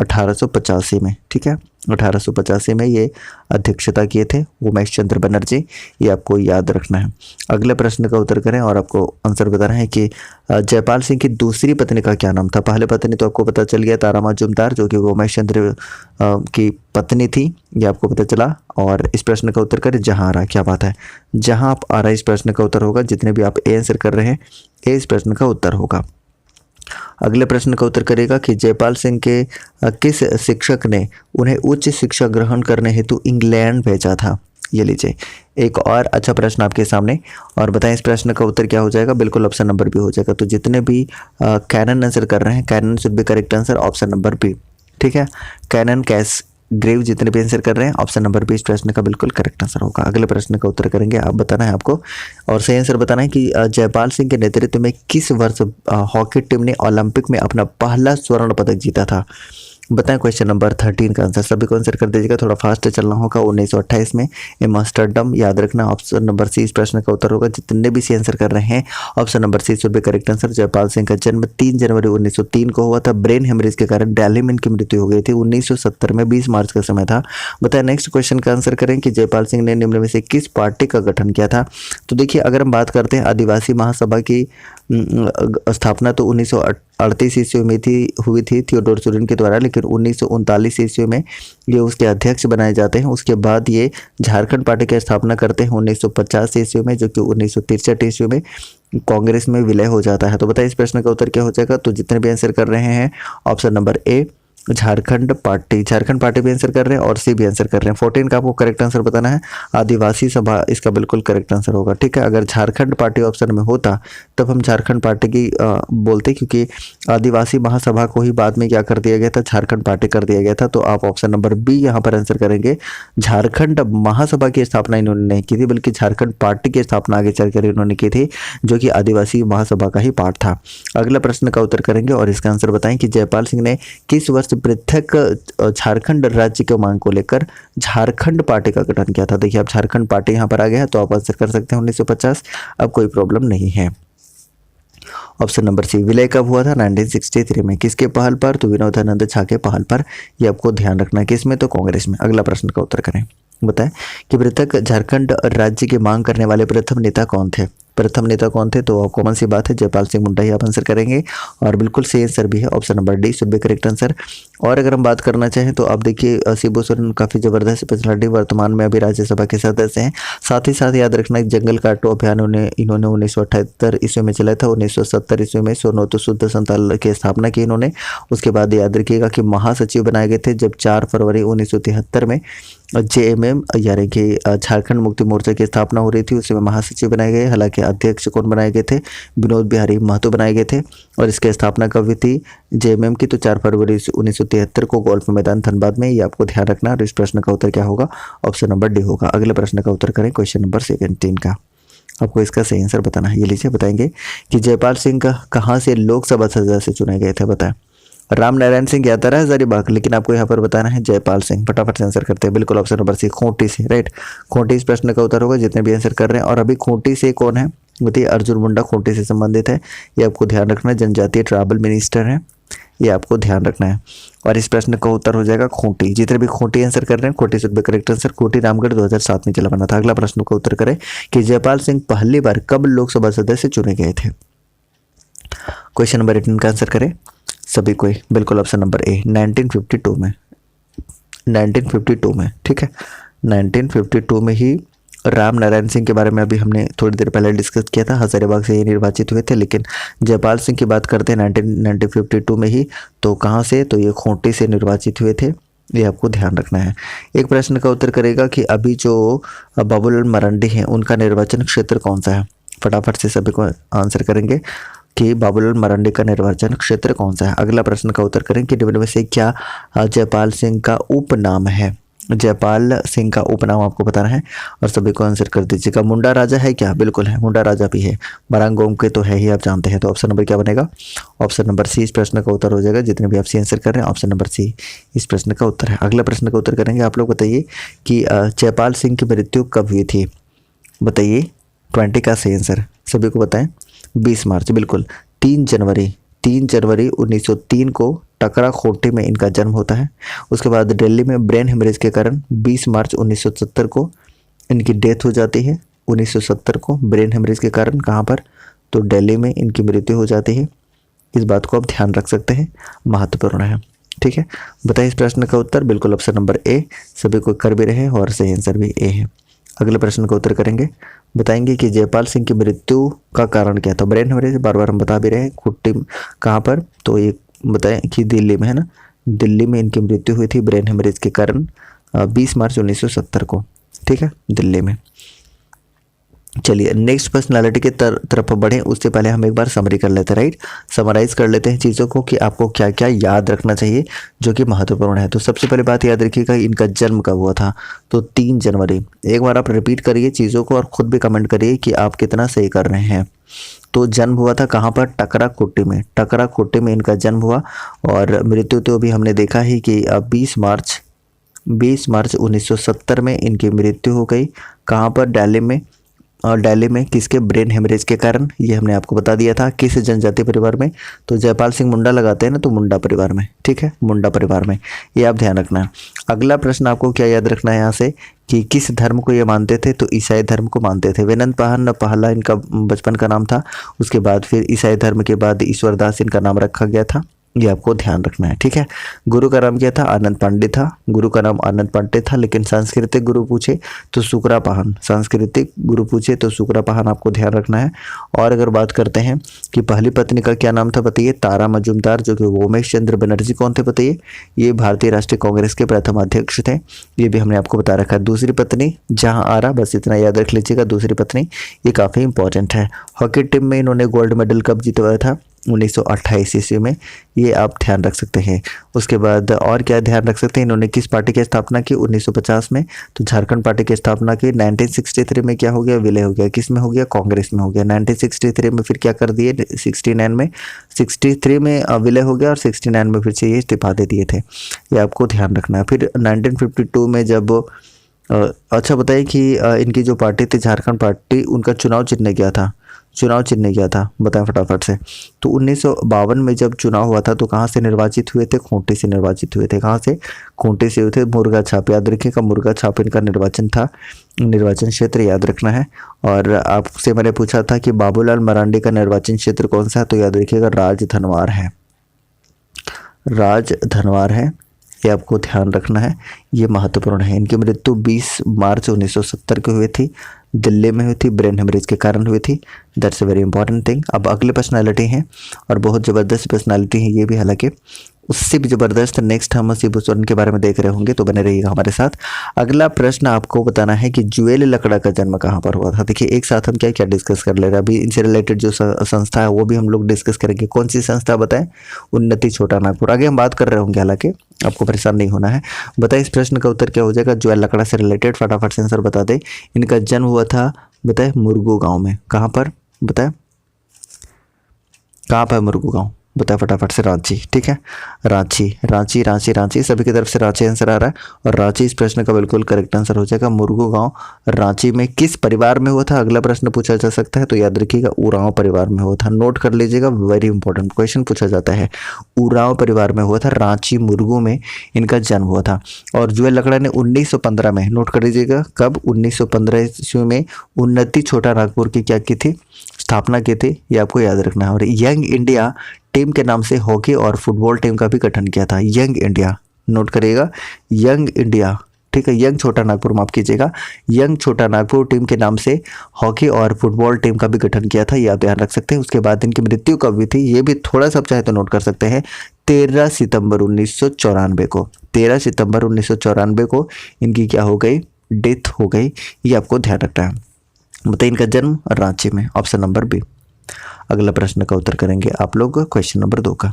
1885 में। ठीक है, 1885 में ये अध्यक्षता किए थे उमेश चंद्र बनर्जी, ये आपको याद रखना है। अगले प्रश्न का उत्तर करें और आपको आंसर बताना है कि जयपाल सिंह की दूसरी पत्नी का क्या नाम था? पहले पत्नी तो आपको पता चल गया तारा मजूमदार, जो कि उमेश चंद्र की पत्नी थी, ये आपको पता चला। और इस प्रश्न का उत्तर करें जहां आरा। क्या बात है, जहां आप आ रहा है इस प्रश्न का उत्तर होगा। जितने भी आप ए आंसर कर रहे हैं ए इस प्रश्न का उत्तर होगा। अगले प्रश्न का उत्तर करेगा कि जयपाल सिंह के किस शिक्षक ने उन्हें उच्च शिक्षा ग्रहण करने हेतु इंग्लैंड भेजा था? ये लीजिए एक और अच्छा प्रश्न आपके सामने, और बताएं इस प्रश्न का उत्तर क्या हो जाएगा? बिल्कुल ऑप्शन नंबर बी हो जाएगा। तो जितने भी कैनन आंसर कर रहे हैं, कैनन should be correct answer, option number B. ठीक है, कैनन कैस ग्रेव जितने भी आंसर कर रहे हैं ऑप्शन नंबर बी इस प्रश्न का बिल्कुल करेक्ट आंसर होगा। अगले प्रश्न का उत्तर करेंगे, आप बताना है आपको, और सही आंसर बताना है कि जयपाल सिंह के नेतृत्व में किस वर्ष हॉकी टीम ने ओलंपिक में अपना पहला स्वर्ण पदक जीता था? बताएं क्वेश्चन नंबर 13 का आंसर। सभी को आंसर कर दीजिएगा, थोड़ा फास्ट चलना होगा। 1928 में एम्स्टर्डम, याद रखना ऑप्शन नंबर सी इस प्रश्न का उत्तर होगा। जितने भी सी आंसर कर रहे हैं option number C should be correct answer. Jaipal Singh का जन्म 3 जनवरी 1903 को हुआ था। ब्रेन हेमरेज के कारण दिल्ली में इनकी मृत्यु हो गई थी 1970 में, 20 मार्च का समय था। बताएं नेक्स्ट क्वेश्चन का आंसर करें कि जयपाल सिंह ने निम्न में से किस पार्टी का गठन किया था? तो देखिए अगर हम बात करते हैं आदिवासी महासभा की स्थापना तो 1938 ईस्वी में हुई थी थियोडोर सुरेन के द्वारा, लेकिन 1939 ईस्वी में ये उसके अध्यक्ष बनाए जाते हैं। उसके बाद ये झारखंड पार्टी की स्थापना करते हैं 1950 ईस्वी में, जो कि 1963 ईस्वी में कांग्रेस में विलय हो जाता है। तो बताइए इस प्रश्न का उत्तर क्या हो जाएगा? तो जितने भी आंसर कर रहे हैं ऑप्शन नंबर ए झारखंड पार्टी भी आंसर कर रहे हैं और सी भी आंसर कर रहे हैं। 14 का आपको करेक्ट आंसर बताना है। आदिवासी सभा इसका बिल्कुल करेक्ट आंसर होगा। ठीक है, अगर झारखंड पार्टी ऑप्शन में होता तब हम झारखंड पार्टी की बोलते, क्योंकि आदिवासी महासभा को ही बाद में क्या कर दिया गया था? झारखंड पार्टी कर दिया गया था। तो आप ऑप्शन नंबर बी यहाँ पर आंसर करेंगे। झारखंड महासभा की स्थापना इन्होंने नहीं की थी, बल्कि झारखंड पार्टी की स्थापना आगे चलकर इन्होंने की थी, जो कि आदिवासी महासभा का ही पार्ट था। अगला प्रश्न का उत्तर करेंगे और इसका आंसर बताएं कि जयपाल सिंह ने किस वर्ष पृथक झारखंड राज्य के मांग को लेकर झारखंड पार्टी का गठन किया था? देखिए आप झारखंड पार्टी यहाँ पर आ गया है तो आप आंसर कर सकते हैं 1950। अब कोई प्रॉब्लम नहीं है। ऑप्शन नंबर सी विलय कब हुआ था? 1963 में। किसके पहल पर? तो विनोदानंद झा के पहल पर। ये आपको ध्यान रखना है। किस में? तो कांग्रेस में। अगला प्रश्न का उत्तर करें। बताएं कि पृथक झारखंड राज्य की मांग करने वाले प्रथम नेता कौन थे? प्रथम नेता कौन थे? तो कॉमन सी बात है जयपाल सिंह मुंडा ही आप आंसर करेंगे और बिल्कुल सही आंसर भी है। Option number D should be correct answer. और अगर हम बात करना चाहें तो आप देखिए शिबू सोरेन काफ़ी ज़बरदस्त पर्सनालिटी, वर्तमान में अभी राज्यसभा के सदस्य हैं। साथ ही साथ याद रखना जंगल काटो अभियान इन्होंने 1978 ईस्वी में चलाया था। 1970 ईस्वी में सोनोतो शुद्ध संताल की स्थापना की इन्होंने। उसके बाद याद रखिएगा कि महासचिव बनाए गए थे जब 4 फरवरी 1973 में JMM यानी कि झारखंड मुक्ति मोर्चा की स्थापना हो रही थी, उसमें महासचिव बनाए गए। हालांकि अध्यक्ष कौन बनाए गए थे? विनोद बिहारी महतो बनाए गए थे। और इसकी स्थापना कब हुई थी JMM की? तो 4 फरवरी 1973 को गोल्फ मैदान धनबाद में। ये आपको ध्यान रखना। और इस प्रश्न का उत्तर क्या होगा? ऑप्शन नंबर डी होगा। अगले प्रश्न का उत्तर करें क्वेश्चन नंबर 17 का। आपको इसका सही आंसर बताना है। ये लीजिए बताएंगे कि जयपाल सिंह का कहाँ से लोकसभा सदस्य चुने गए थे? बताएं राम नारायण सिंह यादव है हजारीबाग, लेकिन आपको यहाँ पर बताना है जयपाल सिंह। फटाफट से आंसर करते हैं। बिल्कुल ऑप्शन नंबर सी, खूंटी से, राइट। खूंटी इस प्रश्न का उत्तर होगा जितने भी आंसर कर रहे हैं। और अभी खूंटी से कौन है बताइए, अर्जुन मुंडा खूंटी से संबंधित है, ये आपको ध्यान रखना है। जनजातीय ट्राइबल मिनिस्टर है, ये आपको ध्यान रखना है। और इस प्रश्न का उत्तर हो जाएगा खूंटी। जितने भी खूंटी आंसर कर रहे हैं, Khunti should be correct answer. Khunti Ramgarh 2007 में चला बना था। अगला प्रश्न का उत्तर करें कि जयपाल सिंह पहली बार कब लोकसभा सदस्य चुने गए थे। क्वेश्चन नंबर 18 का आंसर करें सभी कोई। बिल्कुल ऑप्शन नंबर ए, 1952 में, 1952 में, ठीक है। 1952 में ही राम नारायण सिंह के बारे में अभी हमने थोड़ी देर पहले डिस्कस किया था, हजारीबाग से ये निर्वाचित हुए थे। लेकिन जयपाल सिंह की बात करते हैं 1952 में ही, तो कहाँ से, तो ये खूंटी से निर्वाचित हुए थे, ये आपको ध्यान रखना है। एक प्रश्न का उत्तर करेगा कि अभी जो बाबूलाल मरांडी हैं उनका निर्वाचन क्षेत्र कौन सा है। फटाफट से सभी को आंसर करेंगे कि बाबूलाल मरांडी का निर्वाचन क्षेत्र कौन सा है। अगला प्रश्न का उत्तर करें कि निम्न में से क्या जयपाल सिंह का उपनाम है। जयपाल सिंह का उपनाम आपको बताना है और सभी को आंसर कर दीजिएगा। मुंडा राजा है क्या, बिल्कुल है, मुंडा राजा भी है। मरांगोम के तो है ही, आप जानते हैं। तो ऑप्शन नंबर क्या बनेगा, ऑप्शन नंबर सी इस प्रश्न का उत्तर हो जाएगा। जितने भी आप सी आंसर कर रहे हैं, ऑप्शन नंबर सी इस प्रश्न का उत्तर है। अगला प्रश्न का उत्तर करेंगे, आप लोग बताइए कि जयपाल सिंह की मृत्यु कब हुई थी। बताइए 20 का सही आंसर सभी को बताएं। 20 मार्च, बिल्कुल 3 जनवरी 1903 को टकरा खोटे में इनका जन्म होता है। उसके बाद दिल्ली में ब्रेन हेमरेज के कारण 20 मार्च 1970 को इनकी डेथ हो जाती है। 1970 को ब्रेन हेमरेज के कारण कहाँ पर, तो दिल्ली में इनकी मृत्यु हो जाती है। इस बात को आप ध्यान रख सकते हैं, महत्वपूर्ण है, ठीक है। बताइए इस प्रश्न का उत्तर। बिल्कुल ऑप्शन नंबर ए सभी को कर भी रहे हैं और सही आंसर भी ए है। अगले प्रश्न का उत्तर करेंगे, बताएंगे कि जयपाल सिंह की मृत्यु का कारण क्या था। ब्रेन हेमरेज बार बार हम बता भी रहे हैं, खुट्टी कहाँ पर, तो ये बताएं कि दिल्ली में है ना, दिल्ली में इनकी मृत्यु हुई थी ब्रेन हेमरेज के कारण 20 मार्च 1970 को, ठीक है, दिल्ली में। चलिए नेक्स्ट पर्सनालिटी के तरफ बढ़े उससे पहले हम एक बार समरी कर लेते हैं, राइट। समराइज कर लेते हैं चीज़ों को कि आपको क्या क्या याद रखना चाहिए जो कि महत्वपूर्ण है। तो सबसे पहले बात याद रखिएगा इनका जन्म कब हुआ था, तो 3 जनवरी। एक बार आप रिपीट करिए चीज़ों को और ख़ुद भी कमेंट करिए कि आप कितना सही कर रहे हैं। तो जन्म हुआ था कहाँ पर, टकरा खोटी में, टकरा खोटी में इनका जन्म हुआ। और मृत्यु तो अभी हमने देखा ही कि 20 मार्च 1970 में इनकी मृत्यु हो गई। कहाँ पर, दिल्ली में। और दिल्ली में किसके, ब्रेन हेमरेज के कारण, ये हमने आपको बता दिया था। किस जनजातीय परिवार में, तो जयपाल सिंह मुंडा लगाते हैं ना, तो मुंडा परिवार में, ठीक है, मुंडा परिवार में, ये आप ध्यान रखना है। अगला प्रश्न आपको क्या याद रखना है यहाँ से कि किस धर्म को ये मानते थे, तो ईसाई धर्म को मानते थे। वेनंत पहला इनका बचपन का नाम था। उसके बाद फिर ईसाई धर्म के बाद ईश्वरदास इनका नाम रखा गया था, ये आपको ध्यान रखना है, ठीक है। गुरु का नाम क्या था, आनंद पांडे था। गुरु का नाम आनंद पांडे था, लेकिन सांस्कृतिक गुरु पूछे तो सुकरापाहन, सांस्कृतिक गुरु पूछे तो सुकरापाहन आपको ध्यान रखना है। और अगर बात करते हैं कि पहली पत्नी का क्या नाम था, बताइए, तारा मजूमदार, जो कि उमेश चंद्र बनर्जी कौन थे, बताइए, ये भारतीय राष्ट्रीय कांग्रेस के प्रथम अध्यक्ष थे, ये भी हमने आपको बता रखा है। दूसरी पत्नी जहां आरा, बस इतना याद रख लीजिएगा, दूसरी पत्नी, ये काफ़ी इंपॉर्टेंट है। हॉकी टीम में इन्होंने गोल्ड मेडल कब जीतवाया था, 1928 ईस्वी में, ये आप ध्यान रख सकते हैं। उसके बाद और क्या ध्यान रख सकते हैं, इन्होंने किस पार्टी की स्थापना की, 1950 में, तो झारखंड पार्टी की स्थापना की। 1963 में क्या हो गया, विलय हो गया, किस में हो गया, कांग्रेस में हो गया। 1963 में फिर क्या कर दिए, 63 में विलय हो गया और 69 में फिर से ये इस्तीफा दे दिए थे, ये आपको ध्यान रखना है। फिर 1952 में जब अच्छा बताइए कि इनकी जो पार्टी थी झारखंड पार्टी, उनका चुनाव चिन्ह क्या था, चुनाव चिन्ह क्या था, बताएं फटाफट से। तो 1952 में जब चुनाव हुआ था तो कहाँ से निर्वाचित हुए थे, खूंटी से निर्वाचित हुए थे। कहाँ से, खूंटी से हुए थे। मुर्गा छाप याद रखिएगा, मुर्गा छाप इनका निर्वाचन था, निर्वाचन क्षेत्र याद रखना है। और आपसे मैंने पूछा था कि बाबूलाल मरांडी का निर्वाचन क्षेत्र कौन सा है, तो याद रखिएगा राजधनवार है, राजधनवार है, ये आपको ध्यान रखना है, ये महत्वपूर्ण है। इनकी मृत्यु 20 मार्च 1970 को हुई थी, दिल्ली में हुई थी, ब्रेन हेमरेज के कारण हुई थी। That's a very important thing. अब अगले पर्सनालिटी हैं और बहुत ज़बरदस्त पर्सनालिटी है ये भी, हालांकि उससे भी ज़बरदस्त नेक्स्ट हम शिबू सोरेन के बारे में देख रहे होंगे, तो बने रहिएगा हमारे साथ। अगला प्रश्न आपको बताना है कि जुएल लकड़ा का जन्म कहाँ पर हुआ था। देखिए एक साथ हम क्या क्या डिस्कस कर ले रहे हैं, अभी इनसे रिलेटेड जो संस्था है वो भी हम लोग डिस्कस करेंगे। कौन सी संस्था बताएं, उन्नति छोटा नागपुर, आगे हम बात कर रहे होंगे, हालांकि आपको परेशान नहीं होना है। बताइए इस प्रश्न का उत्तर क्या हो जाएगा, जुएल लकड़ा से रिलेटेड, फटाफट से आंसर बता दें। इनका जन्म हुआ था, बताए, मुरगू गाँव में। कहाँ पर, बताए, कहाँ पर, मुरगू गाँव, बताए फटाफट से। रांची, ठीक है, रांची रांची रांची रांची, सभी की तरफ से रांची आंसर आ रहा है और रांची इस प्रश्न का बिल्कुल करेक्ट आंसर हो जाएगा। मुरगू गांव रांची में किस परिवार में हुआ था, अगला प्रश्न पूछा जा सकता है, तो याद रखिएगा उरांव परिवार में हुआ था। नोट कर लीजिएगा, वेरी इंपॉर्टेंट क्वेश्चन पूछा जाता है। उरांव परिवार में हुआ था, रांची मुरगू में इनका जन्म हुआ था। और जुएल लकड़ा ने 1915 में, नोट कर लीजिएगा कब, 1915 ईस्वी में उन्नति छोटा नागपुर की क्या की थी, स्थापना की थी, ये आपको याद रखना है। और यंग इंडिया टीम के नाम से हॉकी और फुटबॉल टीम का भी गठन किया था। यंग इंडिया, नोट करिएगा, यंग इंडिया, ठीक है, यंग छोटा नागपुर, माफ कीजिएगा, यंग छोटा नागपुर टीम के नाम से हॉकी और फुटबॉल टीम का भी गठन किया था, ये आप ध्यान रख सकते हैं। उसके बाद इनकी मृत्यु कब हुई थी, ये भी थोड़ा सा चाहे तो नोट कर सकते हैं, 13 सितंबर 1994 को, 13 सितंबर 1994 को इनकी क्या हो गई, डेथ हो गई, ये आपको ध्यान रखना है। बताइए इनका जन्म रांची में, ऑप्शन नंबर बी। अगला प्रश्न का उत्तर करेंगे आप लोग क्वेश्चन नंबर 2 का।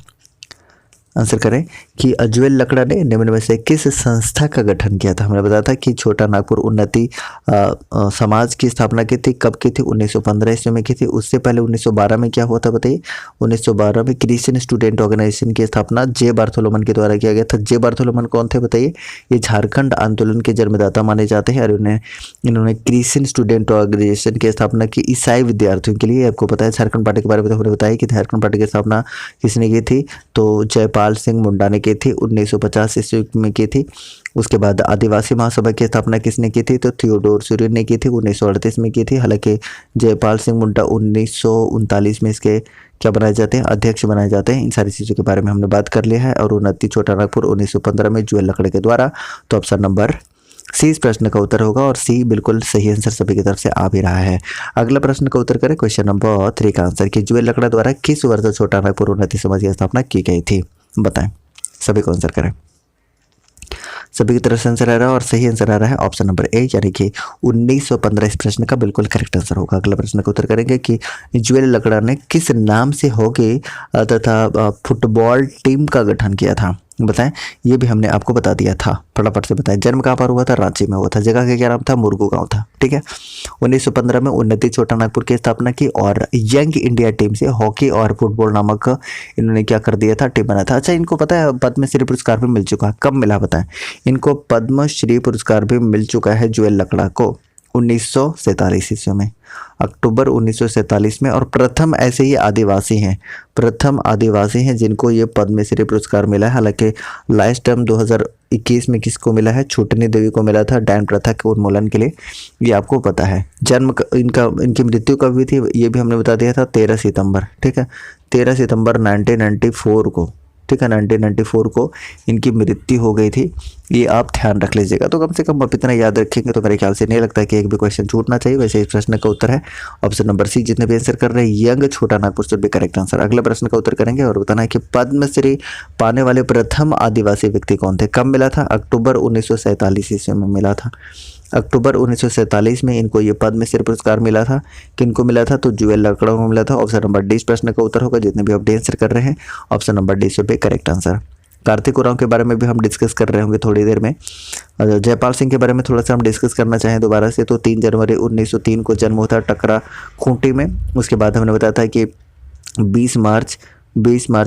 आंसर करें कि जुएल लकड़ा ने निम्न में से किस संस्था का गठन किया था। हमने बताया था कि छोटा नागपुर उन्नति समाज की स्थापना की थी, कब की थी, 1915 ईस्वी में की थी। उससे पहले 1912 में क्या हुआ था बताइए, 1912 में क्रिश्चियन स्टूडेंट ऑर्गेनाइजेशन की स्थापना जे बार्थोलोमन के द्वारा किया गया था। जे बार्थोलोमन कौन थे बताइए, ये झारखंड आंदोलन के जन्मदाता माने जाते हैं और इन्होंने क्रिश्चियन स्टूडेंट ऑर्गेनाइजेशन की स्थापना की ईसाई विद्यार्थियों के लिए। आपको पता है झारखंड पार्टी के बारे में तो हमने बताया कि झारखंड पार्टी की स्थापना किसने की थी, तो जयपाल सिंह मुंडा ने की थी, 1950 ईस्वी में की थी। उसके बाद आदिवासी महासभा की स्थापना किसने की थी, तो थियोडोर सूर्य ने की थी, 1938 में की थी। हालांकि जयपाल सिंह मुंडा 1939 में इसके क्या बनाए जाते हैं, अध्यक्ष बनाए जाते हैं। इन सारी चीज़ों के बारे में हमने बात कर लिया है। और उन्नति छोटा नागपुर 1915 में जुएल लकड़ा के द्वारा, तो ऑप्शन नंबर सी इस प्रश्न का उत्तर होगा और सी बिल्कुल सही आंसर सभी की तरफ से आ भी रहा है। अगला प्रश्न का उत्तर करें क्वेश्चन नंबर 3 का आंसर कि जुएल लकड़ा द्वारा किस वर्ष छोटा नागपुर उन्नति समाज की स्थापना की गई थी, बताएं, सभी को आंसर करें। सभी की तरफ से आंसर आ रहा है और सही आंसर आ रहा है ऑप्शन नंबर ए, यानी कि 1915 इस प्रश्न का बिल्कुल करेक्ट आंसर होगा। अगला प्रश्न का उत्तर करेंगे कि जुएल लकड़ा ने किस नाम से हॉकी तथा फुटबॉल टीम का गठन किया था, बताएं, ये भी हमने आपको बता दिया था, फटाफट से बताएं। जन्म कहाँ पर हुआ था, रांची में हुआ था। जगह का क्या नाम था, मुरगू गांव था, ठीक है। 1915 में उन्नति छोटा नागपुर की स्थापना की और यंग इंडिया टीम से हॉकी और फुटबॉल नामक इन्होंने क्या कर दिया था, टीम बनाया था। अच्छा, इनको पता है पद्मश्री पुरस्कार भी मिल चुका है, कब मिला बताएं, इनको पद्मश्री पुरस्कार भी मिल चुका है जुएल लकड़ा को 1947 ईस्वी में, अक्टूबर 1947 में। और प्रथम ऐसे ही आदिवासी हैं, प्रथम आदिवासी हैं जिनको ये पद्मश्री पुरस्कार मिला है। हालांकि लास्ट टाइम 2021 में किसको मिला है, छोटनी देवी को मिला था डैन प्रथा के उन्मूलन के लिए, ये आपको पता है। जन्म इनकी मृत्यु कब हुई थी, ये भी हमने बता दिया था, 13 सितंबर, ठीक है, 13 सितंबर 1994 को, ठीक है, 1994 को इनकी मृत्यु हो गई थी, ये आप ध्यान रख लीजिएगा। तो कम से कम आप इतना याद रखेंगे तो मेरे ख्याल से नहीं लगता कि एक भी क्वेश्चन छूटना चाहिए। वैसे इस प्रश्न का उत्तर है ऑप्शन नंबर सी, जितने भी आंसर कर रहे हैं यंग छोटा नागपुर से भी करेक्ट आंसर। अगले प्रश्न का उत्तर करेंगे और बताना है कि पद्मश्री पाने वाले प्रथम आदिवासी व्यक्ति कौन थे, कब मिला था, अक्टूबर 1947 ईस्वी में मिला था। अक्टूबर 1947 में इनको ये पद्मश्री पुरस्कार मिला था। किनको मिला था, तो जुएल लकड़ा को मिला था। ऑप्शन नंबर डी इस प्रश्न का उत्तर होगा, जितने भी आप डी आंसर कर रहे हैं ऑप्शन नंबर डी से भी करेक्ट आंसर। कार्तिक उरांव के बारे में भी हम डिस्कस कर रहे होंगे थोड़ी देर में। जयपाल सिंह के बारे में थोड़ा सा हम डिस्कस करना चाहें दोबारा से, तो 3 जनवरी 1903 को जन्म होता है टकरा खूंटी में। उसके बाद हमने बताया था कि 20 मार्च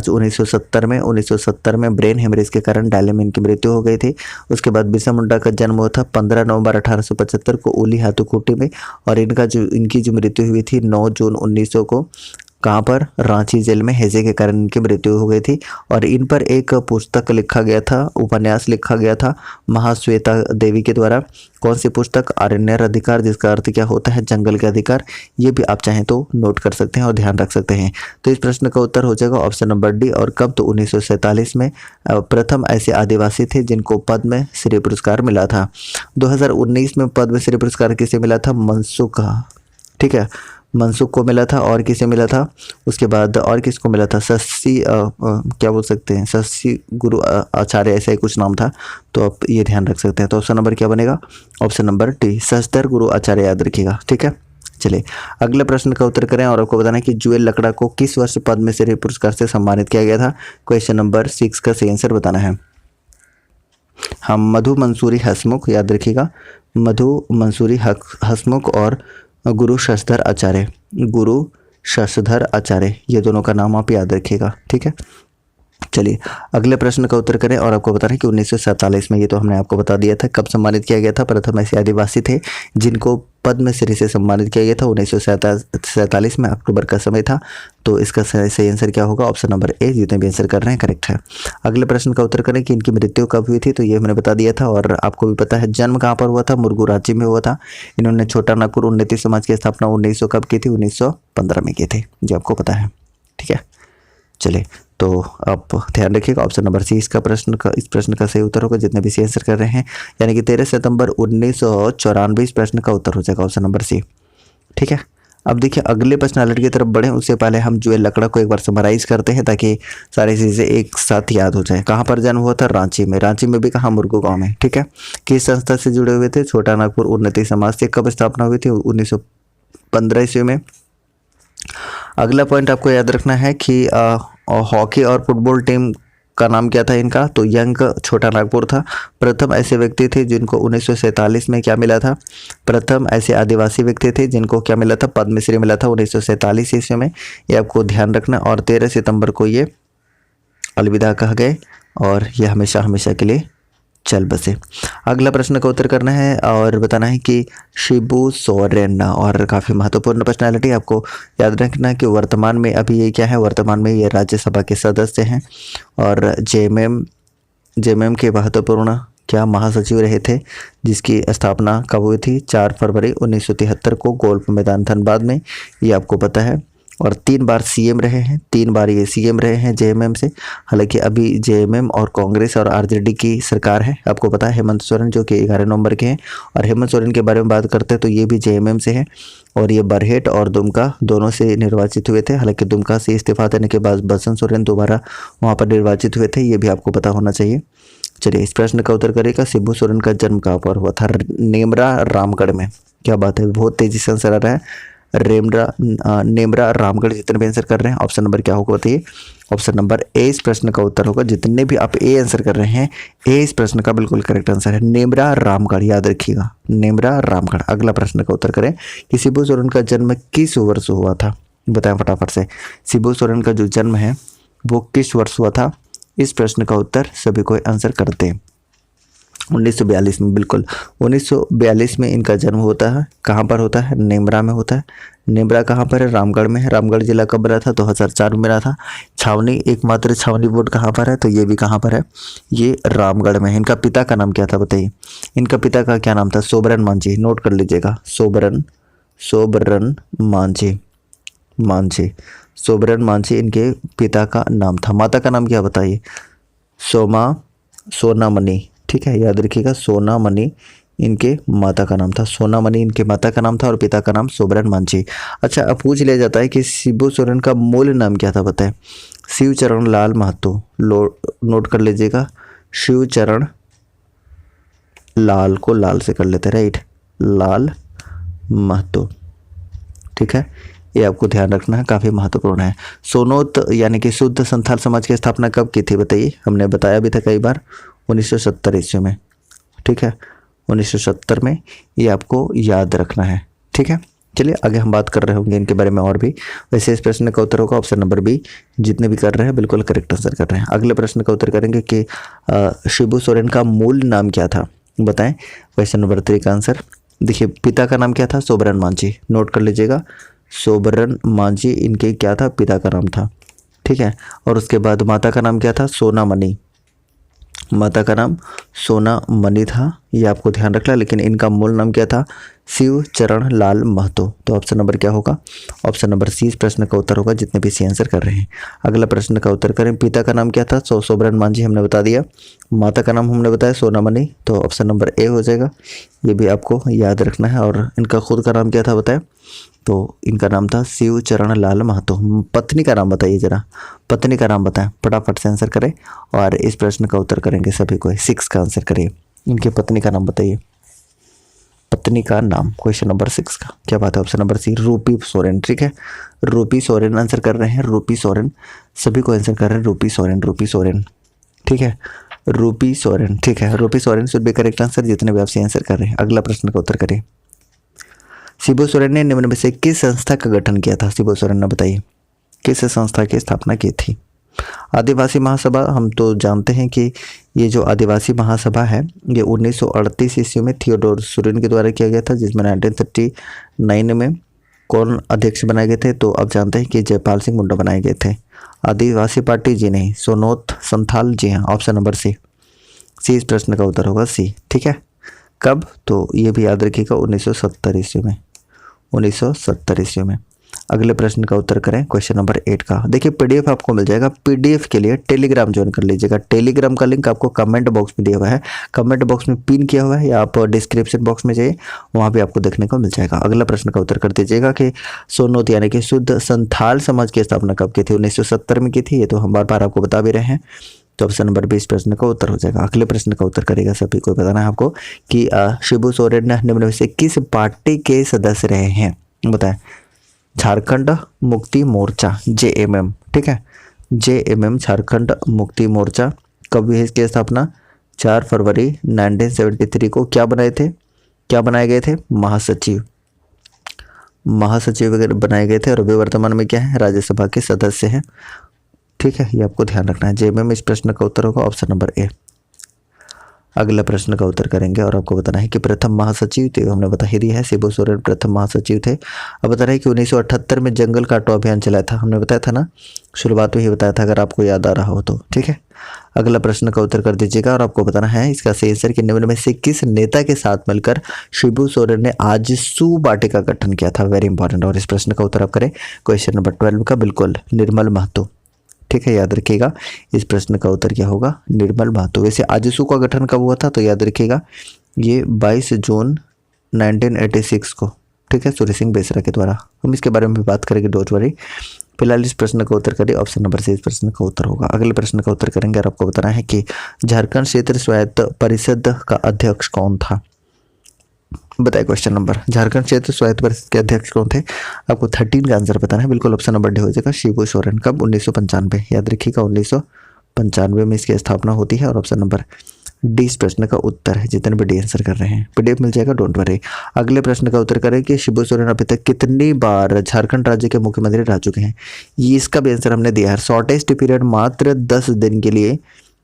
1970 में ब्रेन हेमरेज के कारण डायले में इनकी मृत्यु हो गई थी। उसके बाद बिरसा मुंडा का जन्म हुआ था 15 नवंबर 1875 को ओली हाथू खूंटी में, और इनकी जो मृत्यु हुई थी 9 जून 1900 को, कहाँ पर, रांची जेल में हैजे के कारण इनकी मृत्यु हो गई थी। और इन पर एक पुस्तक लिखा गया था, उपन्यास लिखा गया था महाश्वेता देवी के द्वारा। कौन सी पुस्तक, अरण्य अधिकार, जिसका अर्थ क्या होता है, जंगल के अधिकार। ये भी आप चाहें तो नोट कर सकते हैं और ध्यान रख सकते हैं। तो इस प्रश्न का उत्तर हो जाएगा ऑप्शन नंबर डी। और कब, तो 1947 में प्रथम ऐसे आदिवासी थे जिनको पद्मश्री पुरस्कार मिला था। 2019 में पद्मश्री पुरस्कार किसे मिला था, मनसुख, ठीक है, मनसुख को मिला था। और किसे मिला था, उसके बाद और किसको मिला था, शशि क्या बोल सकते हैं, शशि गुरु आचार्य, ऐसा ही कुछ नाम था। तो आप ये ध्यान रख सकते हैं। तो ऑप्शन नंबर क्या बनेगा, ऑप्शन नंबर डी, शशधर गुरु आचार्य, याद रखिएगा, ठीक है। चलिए अगले प्रश्न का उत्तर करें और आपको बताना है कि जुएल लकड़ा को किस वर्ष पद्मश्री पुरस्कार से सम्मानित किया गया था। क्वेश्चन नंबर 6 का सही आंसर बताना है। हम मधु मंसूरी हसमुख, याद रखिएगा, मधु मंसूरी हसमुख और गुरु शशधर आचार्य, गुरु शशधर आचार्य, ये दोनों का नाम आप याद रखिएगा। ठीक है, चलिए अगले प्रश्न का उत्तर करें। और आपको बता रहे हैं कि 1947 में, ये तो हमने आपको बता दिया था, कब सम्मानित किया गया था। प्रथम ऐसे आदिवासी थे जिनको पद्मश्री से सम्मानित किया गया था 1947 में, अक्टूबर का समय था। तो इसका सही आंसर क्या होगा? Option number A. जितने भी आंसर कर रहे हैं करेक्ट है। अगले प्रश्न का उत्तर करें कि इनकी मृत्यु कब हुई थी। तो ये मैंने बता दिया था और आपको भी पता है। जन्म कहाँ पर हुआ था? मुरगू राज्य में हुआ था। इन्होंने छोटा नागपुर उन्नति समाज की स्थापना 1900 कब की थी? 1915 में की थी, जो आपको पता है। ठीक है, चलिए तो आप ध्यान रखिएगा। ऑप्शन नंबर सी इस प्रश्न का सही उत्तर होगा, जितने भी सी आंसर कर रहे हैं। यानी कि 13 सितंबर 1994 इस प्रश्न का उत्तर हो जाएगा, ऑप्शन नंबर सी। ठीक है, अब देखिए अगले पर्सनालिटी की तरफ बढ़े उससे पहले हम जो है लकड़ा को एक बार समराइज करते हैं ताकि सारी चीज़ें एक साथ याद हो जाए। कहाँ पर जन्म हुआ था? रांची में। रांची में भी कहाँ? मुरगू गाँव में। ठीक है, किस संस्था से जुड़े हुए थे? छोटा नागपुर उन्नति समाज से। कब स्थापना हुई थी? 1915 ईस्वी में। अगला पॉइंट आपको याद रखना है कि हॉकी और फुटबॉल टीम का नाम क्या था इनका? तो यंग छोटा नागपुर था। प्रथम ऐसे व्यक्ति थे जिनको 1947 में क्या मिला था? प्रथम ऐसे आदिवासी व्यक्ति थे जिनको क्या मिला था? पद्मश्री मिला था 1947 ईस्वी में। ये आपको ध्यान रखना। और 13 सितंबर को ये अलविदा कह गए और ये हमेशा हमेशा के लिए चल बसे। अगला प्रश्न का उत्तर करना है और बताना है कि शिबू सोरेन, और काफ़ी महत्वपूर्ण पर्सनालिटी। आपको याद रखना है कि वर्तमान में अभी ये क्या है? वर्तमान में ये राज्यसभा के सदस्य हैं और जेएमएम के महत्वपूर्ण क्या महासचिव रहे थे, जिसकी स्थापना कब हुई थी? 4 फरवरी 1973 को गोल्फ मैदान धनबाद में। ये आपको पता है। और 3 बार सीएम रहे हैं, 3 बार ये सीएम रहे हैं जेएमएम से। हालांकि अभी जेएमएम और कांग्रेस और आरजेडी की सरकार है। आपको पता है हेमंत सोरेन जो कि 11 नंबर के हैं। और हेमंत सोरेन के बारे में बात करते हैं तो ये भी जेएमएम से है और ये बरहेट और दुमका दोनों से निर्वाचित हुए थे। हालांकि दुमका से इस्तीफा देने के बाद बसंत सोरेन दोबारा वहाँ पर निर्वाचित हुए थे, ये भी आपको पता होना चाहिए। चलिए इस प्रश्न का उत्तर करेगा। शिबू सोरेन का जन्म कहाँ पर हुआ था? नेमरा रामगढ़ में। क्या बात है, बहुत तेजी से आंसर आ रहा है। नेमरा रामगढ़। जितने भी आंसर कर रहे हैं ऑप्शन नंबर क्या होगा बताइए? ऑप्शन नंबर ए इस प्रश्न का उत्तर होगा। जितने भी आप ए आंसर कर रहे हैं, ए इस प्रश्न का बिल्कुल करेक्ट आंसर है। नेमरा रामगढ़, याद रखिएगा, नेमरा रामगढ़। अगला प्रश्न का उत्तर करें कि शिबू सोरेन का जन्म किस वर्ष हुआ था? बताएं फटाफट से। शिबू सोरेन का जो जन्म है वो किस वर्ष हुआ था? इस प्रश्न का उत्तर सभी को आंसर करते हैं। 1942 में, बिल्कुल 1942 में इनका जन्म होता है। कहाँ पर होता है? नेमरा में होता है। नेमरा कहाँ पर है? रामगढ़ में है। रामगढ़ जिला कब बना था? 2004 में बना था। छावनी, एकमात्र छावनी बोर्ड कहाँ पर है? तो ये भी कहाँ पर है? ये रामगढ़ में है। इनका पिता का नाम क्या था बताइए? इनका पिता का क्या नाम था? सोबरन मांझी। नोट कर लीजिएगा, सोबरन मांझी। सोबरन मांझी इनके पिता का नाम था। माता का नाम क्या बताइए? सोनामणि। ठीक है, याद रखिएगा, सोनामणि इनके माता का नाम था। सोनामणि इनके माता का नाम था और पिता का नाम सोबरन मांझी। अच्छा, अब पूछ लिया जाता है कि शिबू सोरेन का मूल नाम क्या था बताएं? शिवचरण लाल महतो। नोट कर लीजिएगा, शिवचरण लाल को लाल से कर लेते, राइट, लाल महतो। ठीक है, ये आपको ध्यान रखना है, काफ़ी महत्वपूर्ण है। सोनोत यानी कि शुद्ध संथाल समाज की स्थापना कब की थी बताइए? हमने बताया भी था कई बार, 1970 ईस्वी में। ठीक है, 1970 में, ये आपको याद रखना है। ठीक है, चलिए आगे हम बात कर रहे होंगे इनके बारे में और भी। वैसे इस प्रश्न का उत्तर होगा ऑप्शन नंबर बी। जितने भी कर रहे हैं बिल्कुल करेक्ट आंसर कर रहे हैं। अगले प्रश्न का उत्तर करेंगे कि शिबू सोरेन का मूल नाम क्या था बताएं? क्वेश्चन नंबर 3 का आंसर देखिए, पिता का नाम क्या था? सोबरन मांझी। नोट कर लीजिएगा, सोबरन मांझी इनके क्या था? पिता का नाम था। ठीक है, और उसके बाद माता का नाम क्या था? सोनामणि। माता का नाम सोनामणि था, ये आपको ध्यान रखना। लेकिन इनका मूल नाम क्या था? शिवचरण लाल महतो। तो ऑप्शन नंबर क्या होगा? ऑप्शन नंबर सी इस प्रश्न का उत्तर होगा, जितने भी सी आंसर कर रहे हैं। अगला प्रश्न का उत्तर करें। पिता का नाम क्या था? सोबरन मांझी हमने बता दिया। माता का नाम हमने बताया सोनामणि, तो ऑप्शन नंबर ए हो जाएगा। ये भी आपको याद रखना है। और इनका खुद का नाम क्या था बताएं? तो इनका नाम था शिवचरण लाल महतो। पत्नी का नाम बताइए जरा, पत्नी का नाम बताएं, फटाफट से आंसर करें। और इस प्रश्न का उत्तर करेंगे सभी को। 6 का आंसर करिए, इनकी पत्नी का नाम बताइए, पत्नी का नाम, क्वेश्चन नंबर 6 का। क्या बात है? ऑप्शन नंबर सी, रूपी सोरेन। ठीक है, रूपी सोरेन आंसर कर रहे हैं। रूपी सोरेन, सभी को आंसर कर रहे हैं रूपी सोरेन। ठीक है, रूपी सोरेन। ठीक है, रूपी Soren should be correct answer, जितने भी आपसे आंसर कर रहे हैं। अगला प्रश्न का उत्तर करिए। शिबू सोरेन ने निम्न में से किस संस्था का गठन किया था? शिबू सोरेन ने बताइए किस संस्था की स्थापना की थी? आदिवासी महासभा, हम तो जानते हैं कि ये जो आदिवासी महासभा है ये 1938 ईस्वी में थियोडोर सुरेन के द्वारा किया गया था, जिसमें 1939 में कौन अध्यक्ष बनाए गए थे? तो अब जानते हैं कि जयपाल सिंह मुंडा बनाए गए थे। आदिवासी पार्टी जी नहीं, सोनोत संथाल जी हाँ, ऑप्शन नंबर सी। इस प्रश्न का उत्तर होगा सी। ठीक है, कब? तो ये भी याद रखिएगा 1970 ईस्वी में, 1970 ईस्वी में। अगले प्रश्न का उत्तर करें क्वेश्चन नंबर 8 का। देखिए पीडीएफ आपको मिल जाएगा, पीडीएफ के लिए टेलीग्राम ज्वाइन कर लीजिएगा। टेलीग्राम का लिंक आपको कमेंट बॉक्स में दिया हुआ है, कमेंट बॉक्स में पिन किया हुआ है, या आप डिस्क्रिप्शन बॉक्स में जाइए, वहाँ भी आपको देखने को मिल जाएगा। अगला प्रश्न का उत्तर कर दीजिएगा कि सोनोत यानी कि शुद्ध संथाल समाज की स्थापना कब की थी? 1970 में की थी, ये तो हम बार बार आपको बता भी रहे हैं। तो ऑप्शन नंबर 20 प्रश्न का उत्तर हो जाएगा। अगले प्रश्न का उत्तर करेगा सभी को बताना है आपको कि शिबू सोरेन निम्न में से किस पार्टी के सदस्य रहे हैं? बताएं। झारखंड मुक्ति मोर्चा, JMM। ठीक है, JMM झारखंड मुक्ति मोर्चा। कब हुई है इसकी स्थापना? 4 फरवरी 1973 को। क्या बनाए थे, क्या बनाए गए थे? महासचिव, महासचिव वगैरह बनाए गए थे, और अभी वर्तमान में क्या है? राज्यसभा के सदस्य हैं। ठीक है, ये आपको ध्यान रखना है। JMM इस प्रश्न का उत्तर होगा ऑप्शन नंबर ए। अगला प्रश्न का उत्तर करेंगे और आपको बताना है कि प्रथम महासचिव थे, हमने बता ही दिया है शिबू सोरेन प्रथम महासचिव थे। अब बता रहे हैं कि 1978 में जंगल काटो अभियान चलाया था, हमने बताया था ना, शुरुआत में ही बताया था, अगर आपको याद आ रहा हो तो। ठीक है, अगला प्रश्न का उत्तर कर दीजिएगा और आपको बताना है इसका सही आंसर कि निम्न में से किस नेता के साथ मिलकर शिबू सोरेन ने आजसू पार्टी का गठन किया था? Very important. और इस प्रश्न का उत्तर आप करें क्वेश्चन नंबर 12 का, बिल्कुल निर्मल महतो। ठीक है, याद रखिएगा इस प्रश्न का उत्तर क्या होगा? निर्मल महतो। वैसे आजसू का गठन कब हुआ था? तो याद रखिएगा ये 22 जून 1986 को। ठीक है, सूर्य सिंह बेसरा के द्वारा। हम इसके बारे में भी बात करेंगे, डोंट वरी। फिलहाल इस प्रश्न का उत्तर करिए, ऑप्शन नंबर सी इस प्रश्न का उत्तर होगा। अगले प्रश्न का उत्तर करेंगे और आपको बताना है कि झारखंड क्षेत्र स्वायत्त परिषद का अध्यक्ष कौन था? बताइए क्वेश्चन नंबर। झारखंड क्षेत्र स्वायत्त परिषद के अध्यक्ष कौन थे? आपको 13 का आंसर बताना है, बिल्कुल ऑप्शन नंबर डी हो जाएगा शिबू सोरेन। कब? 1995। याद रखिएगा 1995 में इसकी स्थापना होती है, और ऑप्शन नंबर डी इस प्रश्न का उत्तर है। जितने भी डी आंसर कर रहे हैं पीडीएफ मिल जाएगा, डोंट वरी। अगले प्रश्न का उत्तर करें कि शिबू सोरेन अभी तक कितनी बार झारखंड राज्य के मुख्यमंत्री रह चुके हैं? ये इसका भी आंसर हमने दिया है, शॉर्टेस्ट पीरियड मात्र 10 दिन के लिए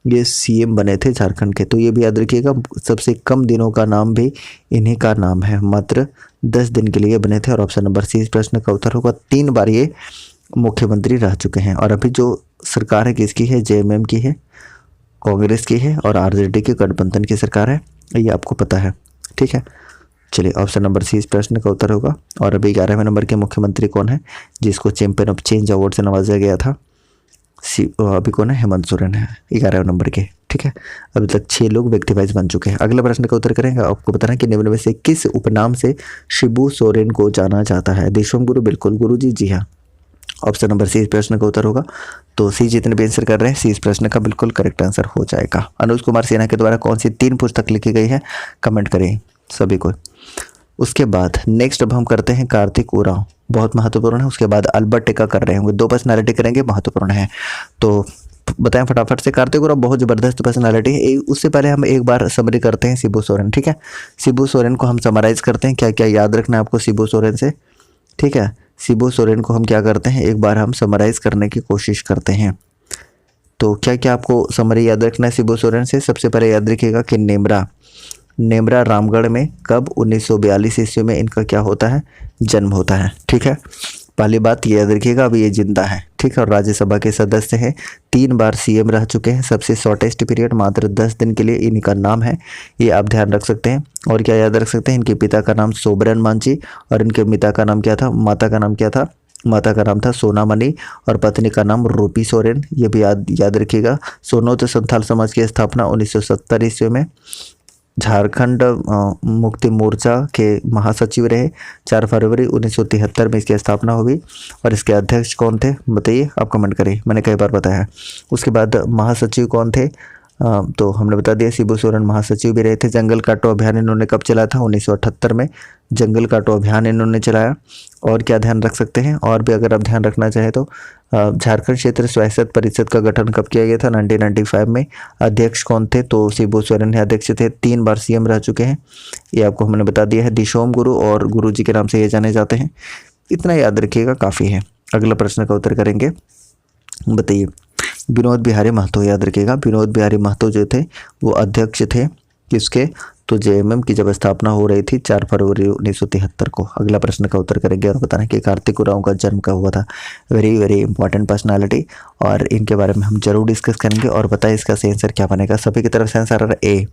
ये सीएम बने थे झारखंड के। तो ये भी याद रखिएगा, सबसे कम दिनों का नाम भी इन्हीं का नाम है, मात्र 10 दिन के लिए बने थे, और ऑप्शन नंबर सी इस प्रश्न का उत्तर होगा। 3 बार ये मुख्यमंत्री रह चुके हैं। और अभी जो सरकार है किसकी है? JMM की है, कांग्रेस की है, और RJD की गठबंधन की सरकार है, ये आपको पता है। ठीक है, चलिए ऑप्शन नंबर सी इस प्रश्न का उत्तर होगा। और अभी 11वें नंबर के मुख्यमंत्री कौन है जिसको चैंपियन ऑफ चेंज अवार्ड से नवाजा गया था? अभी कौन है? हेमंत सोरेन है 11वें नंबर के। ठीक है, अभी तक 6 लोग व्यक्ति वाइज बन चुके हैं। अगले प्रश्न का उत्तर करेंगे, आपको बताना है कि निम्न में से किस उपनाम से शिबू सोरेन को जाना जाता है? देशोम गुरु, बिल्कुल गुरुजी, जी हाँ, ऑप्शन नंबर सी इस प्रश्न का उत्तर होगा। तो सी जितने भी आंसर कर रहे हैं सी इस प्रश्न का बिल्कुल करेक्ट आंसर हो जाएगा। अनुज कुमार सिन्हा के द्वारा कौन सी 3 पुस्तक लिखी गई है? कमेंट करें सभी को। उसके बाद नेक्स्ट अब हम करते हैं कार्तिक उरांव, बहुत महत्वपूर्ण है। उसके बाद अल्बर्ट टेका कर रहे होंगे, 2 पर्सनालिटी करेंगे, महत्वपूर्ण है। तो बताएं फटाफट से। कार्तिक उरांव बहुत ज़बरदस्त पर्सनालिटी है। उससे पहले हम एक बार समरी करते हैं शिबू सोरेन। ठीक है, शिबू सोरेन को हम समराइज करते हैं, क्या क्या याद रखना है आपको शिबू सोरेन से। ठीक है, शिबू सोरेन को हम क्या करते हैं, एक बार हम समराइज करने की कोशिश करते हैं। तो क्या क्या आपको समरी याद रखना है शिबू सोरेन से? सबसे पहले याद रखिएगा कि नेमरा रामगढ़ में कब? 1942 ईस्वी में इनका क्या होता है? जन्म होता है। ठीक है, पहली बात ये याद रखिएगा, अभी ये जिंदा है। ठीक है, और राज्यसभा के सदस्य हैं, 3 बार सीएम रह चुके हैं, सबसे शॉर्टेस्ट पीरियड मात्र 10 दिन के लिए इनका नाम है, ये आप ध्यान रख सकते हैं। और क्या याद रख सकते हैं? इनके पिता का नाम सोबरन मांझी, और इनके माता का नाम क्या था? माता का नाम था सोनामणि, और पत्नी का नाम रूपी सोरेन। ये भी याद रखिएगा। सोनोत संथाल समाज की स्थापना 1970 ईस्वी में। झारखंड मुक्ति मोर्चा के महासचिव रहे, 4 फरवरी 1973 में इसकी स्थापना हुई। और इसके अध्यक्ष कौन थे बताइए, आप कमेंट करिए, मैंने कई बार बताया है। उसके बाद महासचिव कौन थे? तो हमने बता दिया शिबू सोरेन महासचिव भी रहे थे। जंगल काटो अभियान इन्होंने कब चलाया था? 1978 में जंगल काटो अभियान इन्होंने चलाया। और क्या ध्यान रख सकते हैं, और भी अगर आप ध्यान रखना चाहें तो झारखंड क्षेत्र स्वायत्त परिषद का गठन कब किया गया था? 1995 में। अध्यक्ष कौन थे? तो शिबू सोरेन अध्यक्ष थे, 3 बार सीएम रह चुके हैं, ये आपको हमने बता दिया है। दिशोम गुरु और गुरु जी के नाम से ये जाने जाते हैं, इतना याद रखिएगा, काफ़ी है। अगला प्रश्न का उत्तर करेंगे, बताइए। विनोद बिहारी महतो, याद रखिएगा, विनोद बिहारी महतो जो थे वो अध्यक्ष थे किसके? तो जेएमएम की जब स्थापना हो रही थी 4 फरवरी 1973 को। अगला प्रश्न का उत्तर करेंगे और बताना कि कार्तिक उरांव का जन्म कब हुआ था। वेरी वेरी इंपॉर्टेंट पर्सनालिटी, और इनके बारे में हम जरूर डिस्कस करेंगे। और बताएं इसका सही आंसर क्या बनेगा। सभी की तरफ से आंसर आ रहा है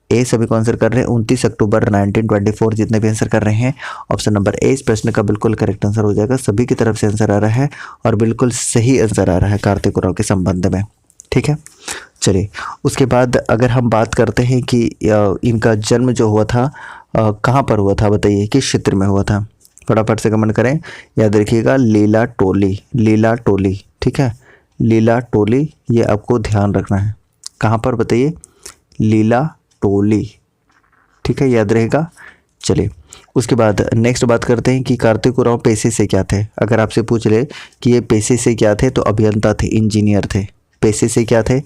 ए सभी को आंसर कर रहे हैं। 29 अक्टूबर 1924 जितने भी आंसर कर रहे हैं, ऑप्शन नंबर ए इस प्रश्न का बिल्कुल करेक्ट आंसर हो जाएगा। सभी की तरफ से आंसर आ रहा है और बिल्कुल सही आंसर आ रहा है कार्तिक उरांव के संबंध में, ठीक है। चलिए, उसके बाद अगर हम बात करते हैं कि इनका जन्म जो हुआ था कहाँ पर हुआ था, बताइए किस क्षेत्र में हुआ था। फटाफट से कमेंट करें, याद रखिएगा लीला टोली, लीला टोली, ठीक है, लीला टोली, ये आपको ध्यान रखना है। कहाँ पर बताइए? लीला टोली, ठीक है, याद रहेगा। चलिए, उसके बाद नेक्स्ट बात करते हैं कि कार्तिक उरांव पेशे से क्या थे। अगर आपसे पूछ ले कि ये पेशे से क्या थे, तो अभियंता थे, इंजीनियर थे। पेशे से क्या थे?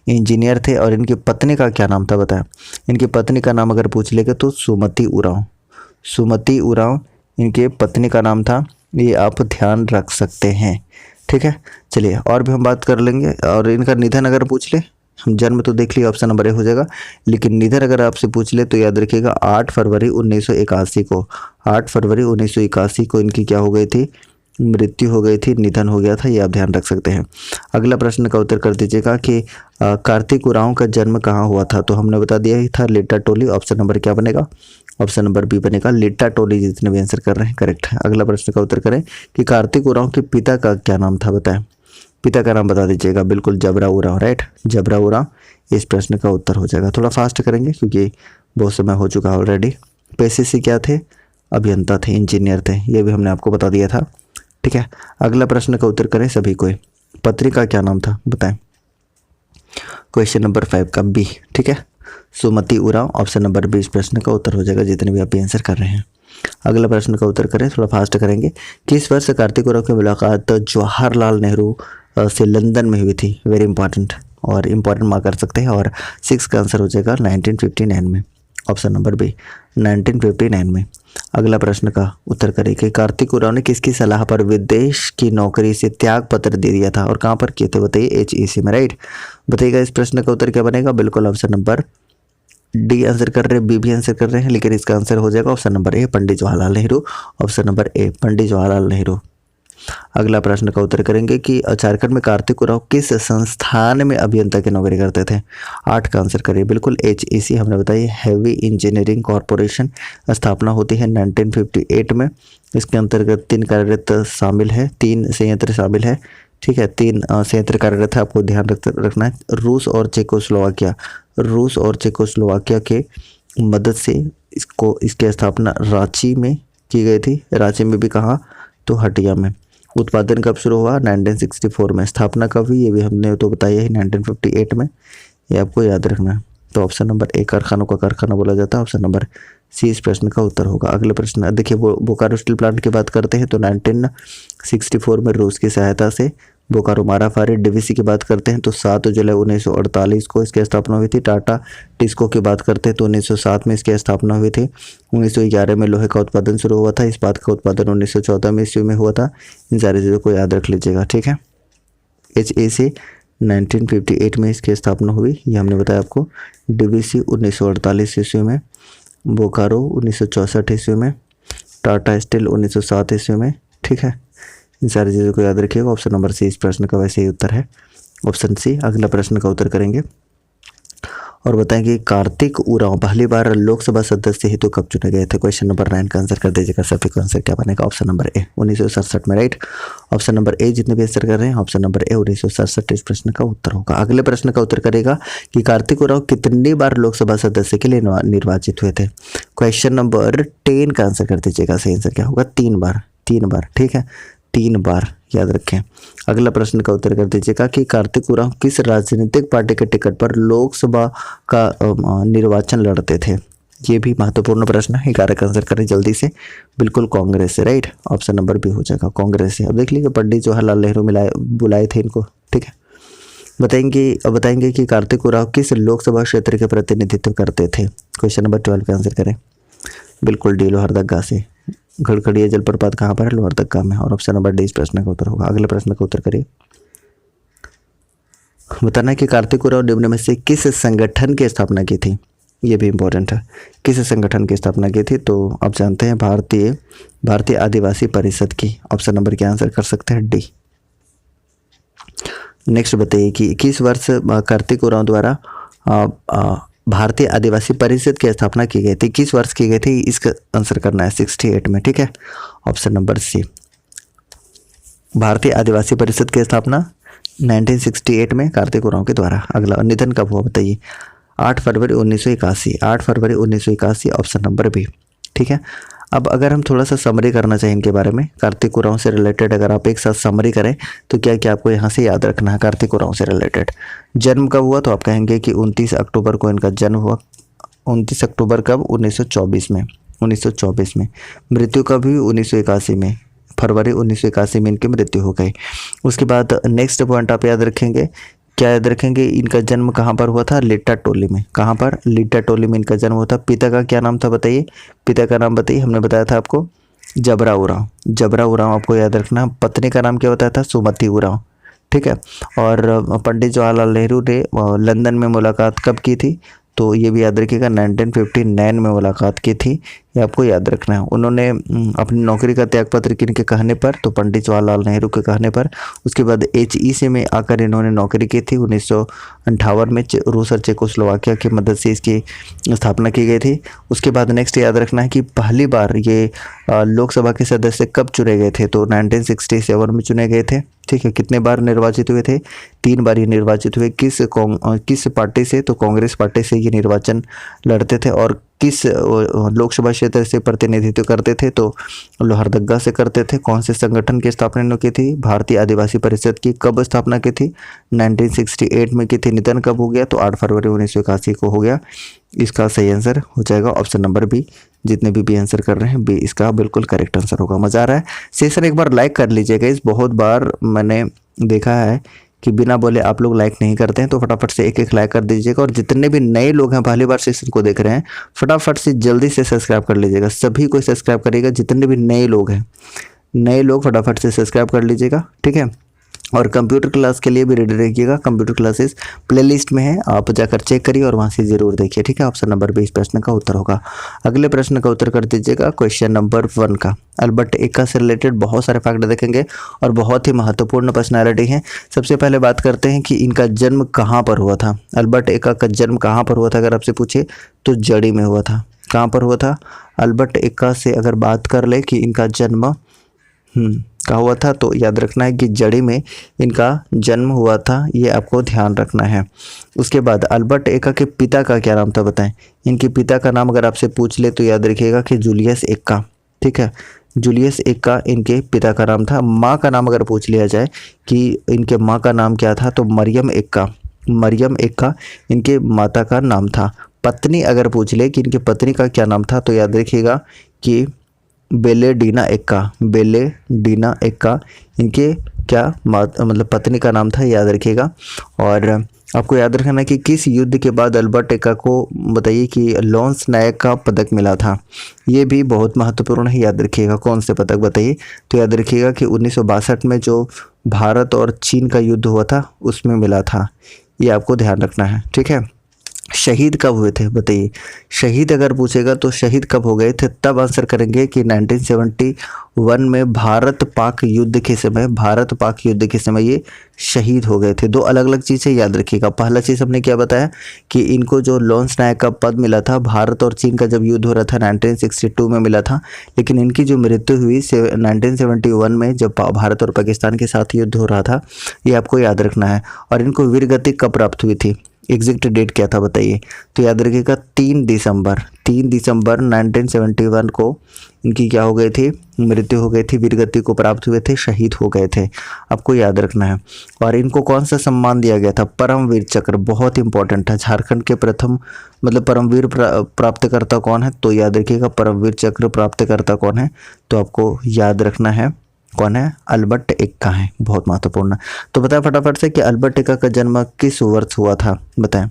इंजीनियर थे। और इनकी पत्नी का क्या नाम था, बताया। इनकी पत्नी का नाम अगर पूछ लेगा तो सुमति उरांव, सुमति उरांव इनके पत्नी का नाम था, ये आप ध्यान रख सकते हैं, ठीक है। चलिए, और भी हम बात कर लेंगे। और इनका निधन अगर पूछ ले, हम जन्म तो देख लिया, ऑप्शन नंबर ए हो जाएगा, लेकिन निधन अगर आपसे पूछ ले तो याद रखिएगा 8 फरवरी 1981 को, 8 फरवरी 1981 को इनकी क्या हो गई थी? मृत्यु हो गई थी, निधन हो गया था, ये आप ध्यान रख सकते हैं। अगला प्रश्न का उत्तर कर दीजिएगा कि कार्तिक उरांव का जन्म कहाँ हुआ था। तो हमने बता दिया ही था लिट्टा टोली, ऑप्शन नंबर क्या बनेगा? ऑप्शन नंबर बी बनेगा, लिट्टा टोली। जितने भी आंसर कर रहे हैं करेक्ट है। अगला प्रश्न का उत्तर करें कि कार्तिक उरांव के पिता का क्या नाम था, बताएं। पिता का नाम बता दीजिएगा, बिल्कुल जबरा उरांव, राइट, जबरा उरांव इस प्रश्न का उत्तर हो जाएगा। थोड़ा फास्ट करेंगे क्योंकि बहुत समय हो चुका है ऑलरेडी। पेशे से क्या थे? अभियंता थे, इंजीनियर थे, ये भी हमने आपको बता दिया था, ठीक है। अगला प्रश्न का उत्तर करें सभी को, पत्री का क्या नाम था, बताएं। क्वेश्चन नंबर 5 का बी, ठीक है, सुमति उरांव, ऑप्शन नंबर बी इस प्रश्न का उत्तर हो जाएगा, जितने भी आप आंसर कर रहे हैं। अगला प्रश्न का उत्तर करें, थोड़ा फास्ट करेंगे। किस वर्ष कार्तिक उरांव की मुलाकात जवाहरलाल नेहरू से लंदन में हुई थी? वेरी इंपॉर्टेंट, और इंपॉर्टेंट मार्क कर सकते हैं। और 6 का आंसर हो जाएगा 1959 में, ऑप्शन नंबर बी 1959 में। अगला प्रश्न का उत्तर करें कि कार्तिक उरांव ने किसकी सलाह पर विदेश की नौकरी से त्याग पत्र दे दिया था और कहाँ पर किए थे, बताइए। HEC में, राइट। बताइएगा इस प्रश्न का उत्तर क्या बनेगा? बिल्कुल ऑप्शन नंबर डी आंसर कर रहे हैं, बी भी आंसर कर रहे हैं, लेकिन इसका आंसर हो जाएगा option number A, Pandit Jawaharlal Nehru, option number A, Pandit Jawaharlal Nehru. अगला प्रश्न का उत्तर करेंगे कि झारखंड में कार्तिक उरांव किस संस्थान में अभियंता की नौकरी करते थे। 8 का आंसर करिए, बिल्कुल HEC हमने बताइए, हैवी इंजीनियरिंग कॉरपोरेशन, स्थापना होती है 1958 में। इसके अंतर्गत 3 कार्यरत शामिल है, 3 संयंत्र शामिल है, ठीक है, 3 संयंत्र कार्यरत है, आपको ध्यान रखना है। रूस और चेकोस्लोवाकिया, रूस और चेकोस्लोवाकिया के मदद से इसकी स्थापना रांची में की गई थी। रांची में भी कहाँ? तो हटिया में। उत्पादन कब शुरू हुआ? 1964 में। स्थापना कब हुई? ये भी हमने तो बताया ही 1958 में, ये आपको याद रखना है। तो ऑप्शन नंबर ए, कारखानों का कारखाना बोला जाता है, ऑप्शन नंबर सी इस प्रश्न का उत्तर होगा। अगले प्रश्न देखिए, बोकारो स्टील प्लांट की बात करते हैं तो 1964 में रूस की सहायता से बोकारो माराफारी। डीवीसी की बात करते हैं तो 7 जुलाई 1948 को इसकी स्थापना हुई थी। टाटा टिस्को की बात करते हैं तो 1907 में इसकी स्थापना हुई थी। 1911 में लोहे का उत्पादन शुरू हुआ था। इस्पात का उत्पादन 1914 में ईस्वी में हुआ था। इन सारी चीज़ों को याद रख लीजिएगा, ठीक है। HEC 1958 में इसकी स्थापना हुई, ये हमने बताया आपको। डीवीसी 1948 ईस्वी में, बोकारो 1964 ईस्वी में, टाटा स्टील 1907 ईस्वी में, ठीक है। इन सारी चीज़ों को याद रखिएगा। ऑप्शन नंबर सी इस प्रश्न का वैसे ही उत्तर है, ऑप्शन सी। अगला प्रश्न का उत्तर करेंगे और बताएं कि कार्तिक उरांव पहली बार लोकसभा सदस्य हेतु कब चुने गए थे। क्वेश्चन नंबर 9 का आंसर कर दीजिएगा सभी को। आंसर क्या बनेगा? ऑप्शन नंबर ए 1967 में, राइट। ऑप्शन नंबर ए जितने भी आंसर कर रहे हैं, ऑप्शन नंबर ए 1967 इस प्रश्न का उत्तर होगा। अगले प्रश्न का उत्तर करेगा कि कार्तिक उरांव कितनी बार लोकसभा सदस्य के लिए निर्वाचित हुए थे। क्वेश्चन नंबर 10 का आंसर कर दीजिएगा। सही आंसर क्या होगा? 3 बार, 3 बार, ठीक है। 3 बार, याद रखें। अगला प्रश्न का उत्तर कर दीजिएगा कि कार्तिक उरांव किस राजनीतिक पार्टी के टिकट पर लोकसभा का निर्वाचन लड़ते थे। ये भी महत्वपूर्ण प्रश्न है, 11 का आंसर करें जल्दी से। बिल्कुल कांग्रेस से, राइट, ऑप्शन नंबर बी हो जाएगा, कांग्रेस से। अब देख लीजिए पंडित जवाहरलाल नेहरू बुलाए थे इनको, ठीक है। बताएंगे कि कार्तिक उरांव किस लोकसभा क्षेत्र के प्रतिनिधित्व करते थे। क्वेश्चन नंबर 12 का आंसर करें। बिल्कुल डी, लोहरदगा से। घड़खड़िया जलप्रपात कहाँ पर है, लोहरदगा में, और ऑप्शन नंबर डी इस प्रश्न का उत्तर होगा। अगले प्रश्न का उत्तर करिए। बताना कि कार्तिक उरांव निम्न में से किस संगठन की स्थापना की थी। ये भी इंपॉर्टेंट है, किस संगठन की स्थापना की थी। तो आप जानते हैं भारतीय आदिवासी परिषद की। ऑप्शन नंबर क्या आंसर कर सकते हैं, डी। नेक्स्ट बताइए कि किस वर्ष कार्तिक उरांव द्वारा भारतीय आदिवासी परिषद की स्थापना की गई थी। किस वर्ष की गई थी, इसका आंसर करना है 68 में, ठीक है। ऑप्शन नंबर सी, भारतीय आदिवासी परिषद की स्थापना 1968 में कार्तिक उरांव के द्वारा। अगला, निधन कब हुआ बताइए। 8 फरवरी 1981, 8 फरवरी 1981, ऑप्शन नंबर बी, ठीक है। अब अगर हम थोड़ा सा समरी करना चाहें इनके बारे में, कार्तिक उरांव से रिलेटेड अगर आप एक साथ समरी करें तो क्या क्या आपको यहाँ से याद रखना है कार्तिक उरांव से रिलेटेड। जन्म कब हुआ, तो आप कहेंगे कि 29 अक्टूबर को इनका जन्म हुआ। 29 अक्टूबर कब, 1924 में, 1924 में। मृत्यु कब हुई, 1981 में, फरवरी 1981 में इनकी मृत्यु हो गई। उसके बाद नेक्स्ट पॉइंट आप याद रखेंगे, क्या याद रखेंगे, इनका जन्म कहाँ पर हुआ था, लिट्टा टोली में। कहाँ पर, लिट्टा टोली में इनका जन्म हुआ था। पिता का क्या नाम था बताइए, पिता का नाम बताइए, हमने बताया था आपको जबरा उरांव। जबरा उरांव आपको याद रखना। पत्नी का नाम क्या बताया था, सुमति उरांव, ठीक है। और पंडित जवाहरलाल नेहरू ने लंदन में मुलाकात कब की थी, तो ये भी याद रखिएगा 1959 में मुलाकात की थी, ये आपको याद रखना है। उन्होंने अपनी नौकरी का त्यागपत्र किनके कहने पर, तो पंडित जवाहरलाल नेहरू के कहने पर। उसके बाद HEC में आकर इन्होंने नौकरी की थी। 1958 में रूस और चेकोस्लोवाकिया की मदद से इसकी स्थापना की गई थी। उसके बाद नेक्स्ट याद रखना है कि पहली बार ये लोकसभा के सदस्य कब चुने गए थे, तो 1967 में चुने गए थे, ठीक है। कितने बार निर्वाचित हुए थे, 3 बार ये निर्वाचित हुए। किस पार्टी से, तो कांग्रेस पार्टी से ये निर्वाचन लड़ते थे। और किस लोकसभा क्षेत्र से प्रतिनिधित्व करते थे, तो लोहरदगा से करते थे। कौन से संगठन की स्थापना इन्होंने की थी, भारतीय आदिवासी परिषद की। कब स्थापना की थी, 1968 में की थी। निधन कब हो गया, तो 8 फरवरी 1981 को हो गया। इसका सही आंसर हो जाएगा ऑप्शन नंबर बी। जितने भी आंसर कर रहे हैं बी इसका बिल्कुल करेक्ट आंसर होगा। मज़ा आ रहा है, सेशन एक बार लाइक कर लीजिएगा। इस बहुत बार मैंने देखा है कि बिना बोले आप लोग लाइक नहीं करते हैं, तो फटाफट से एक लाइक कर दीजिएगा। और जितने भी नए लोग हैं पहली बार सेशन को देख रहे हैं, फटाफट से जल्दी से सब्सक्राइब कर लीजिएगा। सभी को सब्सक्राइब करिएगा, जितने भी नए लोग हैं, नए लोग फटाफट से सब्सक्राइब कर लीजिएगा, ठीक है। और कंप्यूटर क्लास के लिए भी रेडी रखिएगा। कंप्यूटर क्लासेस प्लेलिस्ट में है, आप जाकर चेक करिए और वहाँ से ज़रूर देखिए, ठीक है। ऑप्शन नंबर 20 प्रश्न का उत्तर होगा। अगले प्रश्न का उत्तर कर दीजिएगा क्वेश्चन नंबर 1 का। अल्बर्ट एक्का से रिलेटेड बहुत सारे फैक्ट देखेंगे और बहुत ही महत्वपूर्ण पर्सनैलिटी हैं। सबसे पहले बात करते हैं कि इनका जन्म कहाँ पर हुआ था। अल्बर्ट एक्का का जन्म कहाँ पर हुआ था, अगर आपसे पूछे तो जड़ी में हुआ था। कहाँ पर हुआ था, अल्बर्ट एक्का से अगर बात कर ले कि इनका जन्म कहा हुआ था, तो याद रखना है कि जड़ी में इनका जन्म हुआ था, ये आपको ध्यान रखना है। उसके बाद अल्बर्ट एक्का के पिता का क्या नाम था बताएं। इनके पिता का नाम अगर आपसे पूछ ले तो याद रखिएगा कि जूलियस एक्का, ठीक है। जूलियस एक्का इनके पिता का नाम था। माँ का नाम अगर पूछ लिया जाए कि इनके माँ का नाम क्या था, तो मरियम एक्का, मरियम एक्का इनके माता का नाम था। पत्नी अगर पूछ ले कि इनके पत्नी का क्या नाम था, तो याद रखिएगा कि बेलेडीना एक्का, बेलेडीना एक्का इनके क्या मतलब पत्नी का नाम था, याद रखिएगा। और आपको याद रखना है कि किस युद्ध के बाद अल्बर्ट एक्का को बताइए कि लॉन्स नायक का पदक मिला था। ये भी बहुत महत्वपूर्ण है, याद रखिएगा। कौन से पदक बताइए, तो याद रखिएगा कि 1962 में जो भारत और चीन का युद्ध हुआ था उसमें मिला था, ये आपको ध्यान रखना है, ठीक है। शहीद कब हुए थे बताइए। शहीद अगर पूछेगा तो शहीद कब हो गए थे, तब आंसर करेंगे कि 1971 में भारत पाक युद्ध के समय ये शहीद हो गए थे। 2 अलग अलग चीज़ें याद रखिएगा। पहला चीज़ हमने क्या बताया कि इनको जो लॉन्स नायक का पद मिला था, भारत और चीन का जब युद्ध हो रहा था 1962 में मिला था। लेकिन इनकी जो मृत्यु हुई 1971 में जब भारत और पाकिस्तान के साथ युद्ध हो रहा था, ये आपको याद रखना है। और इनको वीर गति कब प्राप्त हुई थी, एग्जैक्ट डेट क्या था बताइए। तो याद रखिएगा 3 दिसंबर 1971 को इनकी क्या हो गई थी, मृत्यु हो गई थी, वीरगति को प्राप्त हुए थे, शहीद हो गए थे, आपको याद रखना है। और इनको कौन सा सम्मान दिया गया था, परमवीर चक्र, बहुत इंपॉर्टेंट है। झारखंड के प्रथम मतलब परमवीर प्राप्तकर्ता कौन है, तो याद रखिएगा परमवीर चक्र प्राप्तकर्ता कौन है, तो आपको याद रखना है कौन है, अल्बर्ट एक्का है, बहुत महत्वपूर्ण। तो बताएं फटाफट से कि अल्बर्ट एक्का का जन्म किस वर्ष हुआ था, बताएं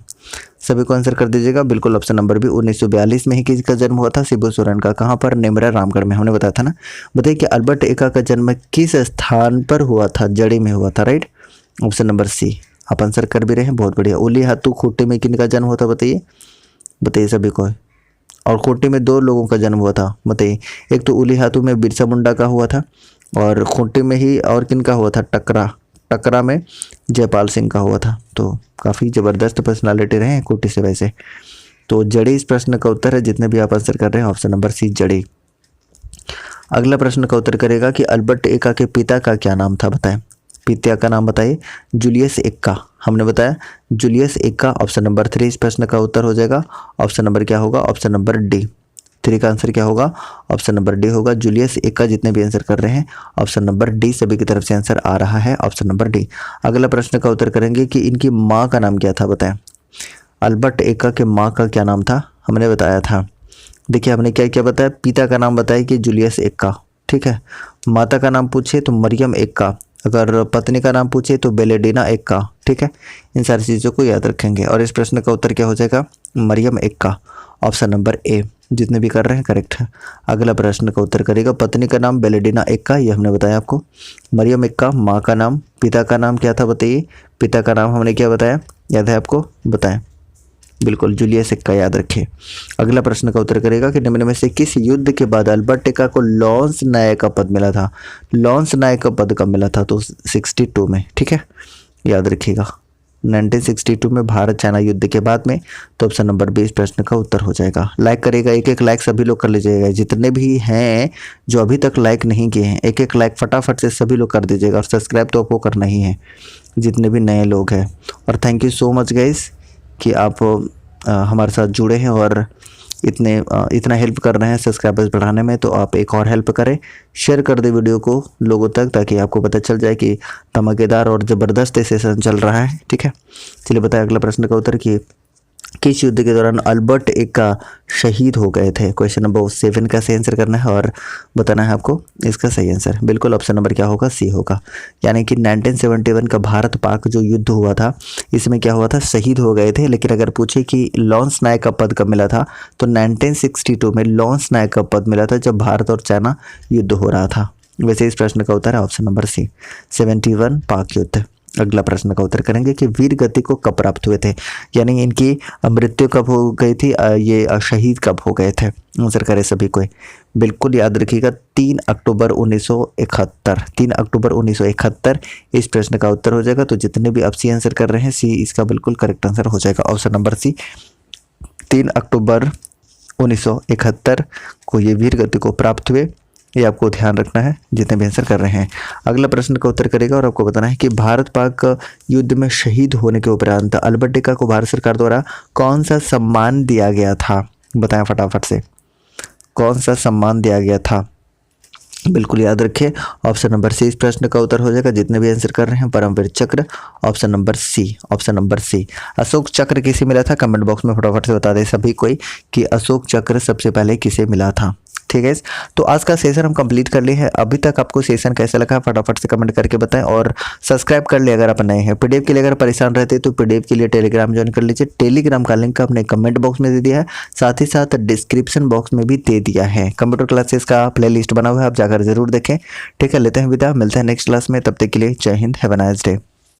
सभी को आंसर कर दीजिएगा। बिल्कुल ऑप्शन नंबर बी 1942 में ही किसका जन्म हुआ था, शिबू सोरेन का। कहाँ पर, नेमरा रामगढ़ में, हमने बताया था ना। बताइए कि अल्बर्ट एक्का का जन्म किस स्थान पर हुआ था, जड़ी में हुआ था, राइट, ऑप्शन नंबर सी। आप आंसर कर भी रहे हैं, बहुत बढ़िया। ओली हाथू खूंटी में किन का जन्म हुआ था, बताइए बताइए सभी को। और खूंटी में 2 लोगों का जन्म हुआ था, बताइए। एक तो ओली हाथू में बिरसा मुंडा का हुआ था, और खूंटी में ही और किन का हुआ था, टकरा में जयपाल सिंह का हुआ था। तो काफ़ी ज़बरदस्त पर्सनालिटी रहे हैं खूंटी से वैसे। तो जड़ी इस प्रश्न का उत्तर है, जितने भी आप आंसर कर रहे हैं, ऑप्शन नंबर सी जड़ी। अगला प्रश्न का उत्तर करेगा कि अल्बर्ट एक्का के पिता का क्या नाम था, बताएं। पिता का नाम बताइए। जूलियस एक्का, हमने बताया जूलियस एक्का, ऑप्शन नंबर 3 इस प्रश्न का उत्तर हो जाएगा। ऑप्शन नंबर क्या होगा, ऑप्शन नंबर डी। 3 का आंसर क्या होगा, ऑप्शन नंबर डी होगा। जूलियस एक्का, जितने भी आंसर कर रहे हैं, ऑप्शन नंबर डी सभी की तरफ से आंसर आ रहा है, ऑप्शन नंबर डी। अगला प्रश्न का उत्तर करेंगे कि इनकी माँ का नाम क्या था, बताएं। अल्बर्ट एक्का के माँ का क्या नाम था, हमने बताया था। देखिए हमने क्या क्या बताया, पिता का नाम बताया कि जूलियस एक्का, ठीक है। माता का नाम पूछे तो मरियम एक्का, अगर पत्नी का नाम पूछे तो बेलेडिना एक्का, ठीक है। इन सारी चीज़ों को याद रखेंगे। और इस प्रश्न का उत्तर क्या हो जाएगा, Mariam Ekka, option number A. जितने भी कर रहे हैं करेक्ट है। अगला प्रश्न का उत्तर करेगा, पत्नी का नाम बेलेडिना एक्का, ये हमने बताया आपको। मरियम एक्का, माँ का नाम, पिता का नाम क्या था बताइए। पिता का नाम हमने क्या बताया, याद है आपको, बताएं। बिल्कुल जूलियस एक्का, याद रखें। अगला प्रश्न का उत्तर करेगा कि निम्न में से किस युद्ध के बाद अल्बर्ट एक्का को लॉन्स नायक का पद मिला था। लॉन्स नायक का पद कब मिला था, तो 62 में, ठीक है, याद रखिएगा 1962 में भारत चाइना युद्ध के बाद में। तो ऑप्शन नंबर 20 प्रश्न का उत्तर हो जाएगा। लाइक करेगा, एक लाइक सभी लोग कर लीजिएगा, जितने भी हैं जो अभी तक लाइक नहीं किए हैं, एक लाइक फटाफट से सभी लोग कर दीजिएगा। और सब्सक्राइब तो आपको करना ही है, जितने भी नए लोग हैं। और thank you so much guys कि आप हमारे साथ जुड़े हैं और इतना हेल्प कर रहे हैं सब्सक्राइबर्स बढ़ाने में। तो आप एक और हेल्प करें, शेयर कर दें वीडियो को लोगों तक, ताकि आपको पता चल जाए कि धमाकेदार और ज़बरदस्त सेशन चल रहा है, ठीक है। चलिए बताएं अगला प्रश्न का उत्तर कि किस युद्ध के दौरान अल्बर्ट एक्का शहीद हो गए थे। क्वेश्चन नंबर 7 का सही आंसर करना है और बताना है आपको इसका सही आंसर। बिल्कुल ऑप्शन नंबर क्या होगा, सी होगा। यानी कि 1971 का भारत पाक जो युद्ध हुआ था, इसमें क्या हुआ था, शहीद हो गए थे। लेकिन अगर पूछे कि लॉन्स नायक का पद कब मिला था, तो 1962 में लॉन्स नायक का पद मिला था, जब भारत और चाइना युद्ध हो रहा था। वैसे इस प्रश्न का उत्तर है ऑप्शन नंबर सी, 71 पाक युद्ध। अगला प्रश्न का उत्तर करेंगे कि वीर गति को कब प्राप्त हुए थे, यानी इनकी मृत्यु कब हो गई थी, ये शहीद कब हो गए थे, आंसर करें सभी को। बिल्कुल याद रखिएगा 3 अक्टूबर 1971, 3 अक्टूबर 1971 इस प्रश्न का उत्तर हो जाएगा। तो जितने भी आप सी आंसर कर रहे हैं, सी इसका बिल्कुल करेक्ट आंसर हो जाएगा, ऑप्शन नंबर सी, 3 अक्टूबर 1971 को ये वीर गति को प्राप्त हुए। ये आपको ध्यान रखना है जितने भी आंसर कर रहे हैं। अगला प्रश्न का उत्तर करेगा और आपको बताना है कि भारत पाक युद्ध में शहीद होने के उपरांत अल्बर्ट एक्का को भारत सरकार द्वारा कौन सा सम्मान दिया गया था, बताएं फटाफट से, कौन सा सम्मान दिया गया था। बिल्कुल याद रखें, ऑप्शन नंबर सी इस प्रश्न का उत्तर हो जाएगा। जितने भी आंसर कर रहे हैं, Paramvir Chakra, option number C, option number C. Ashok Chakra किसे मिला था, कमेंट बॉक्स में फटाफट से बता दें सभी कोई कि अशोक चक्र सबसे पहले किसे मिला था, ठीक है। तो आज का सेशन हम कंप्लीट कर लिए हैं। अभी तक आपको सेशन कैसा लगा फटाफट से कमेंट करके बताएं और सब्सक्राइब कर ले अगर आप नए हैं। पीडीएफ के लिए अगर परेशान रहते तो पीडीएफ के लिए टेलीग्राम ज्वाइन कर लीजिए। टेलीग्राम का लिंक आपने कमेंट बॉक्स में दे दिया है, साथ ही साथ डिस्क्रिप्शन बॉक्स में भी दे दिया है। कंप्यूटर क्लासेस का प्लेलिस्ट बना हुआ है, आप जाकर जरूर देखें, ठीक है। लेते हैं विदा, मिलते हैं नेक्स्ट क्लास में, तब तक के लिए जय Hind, have a nice day.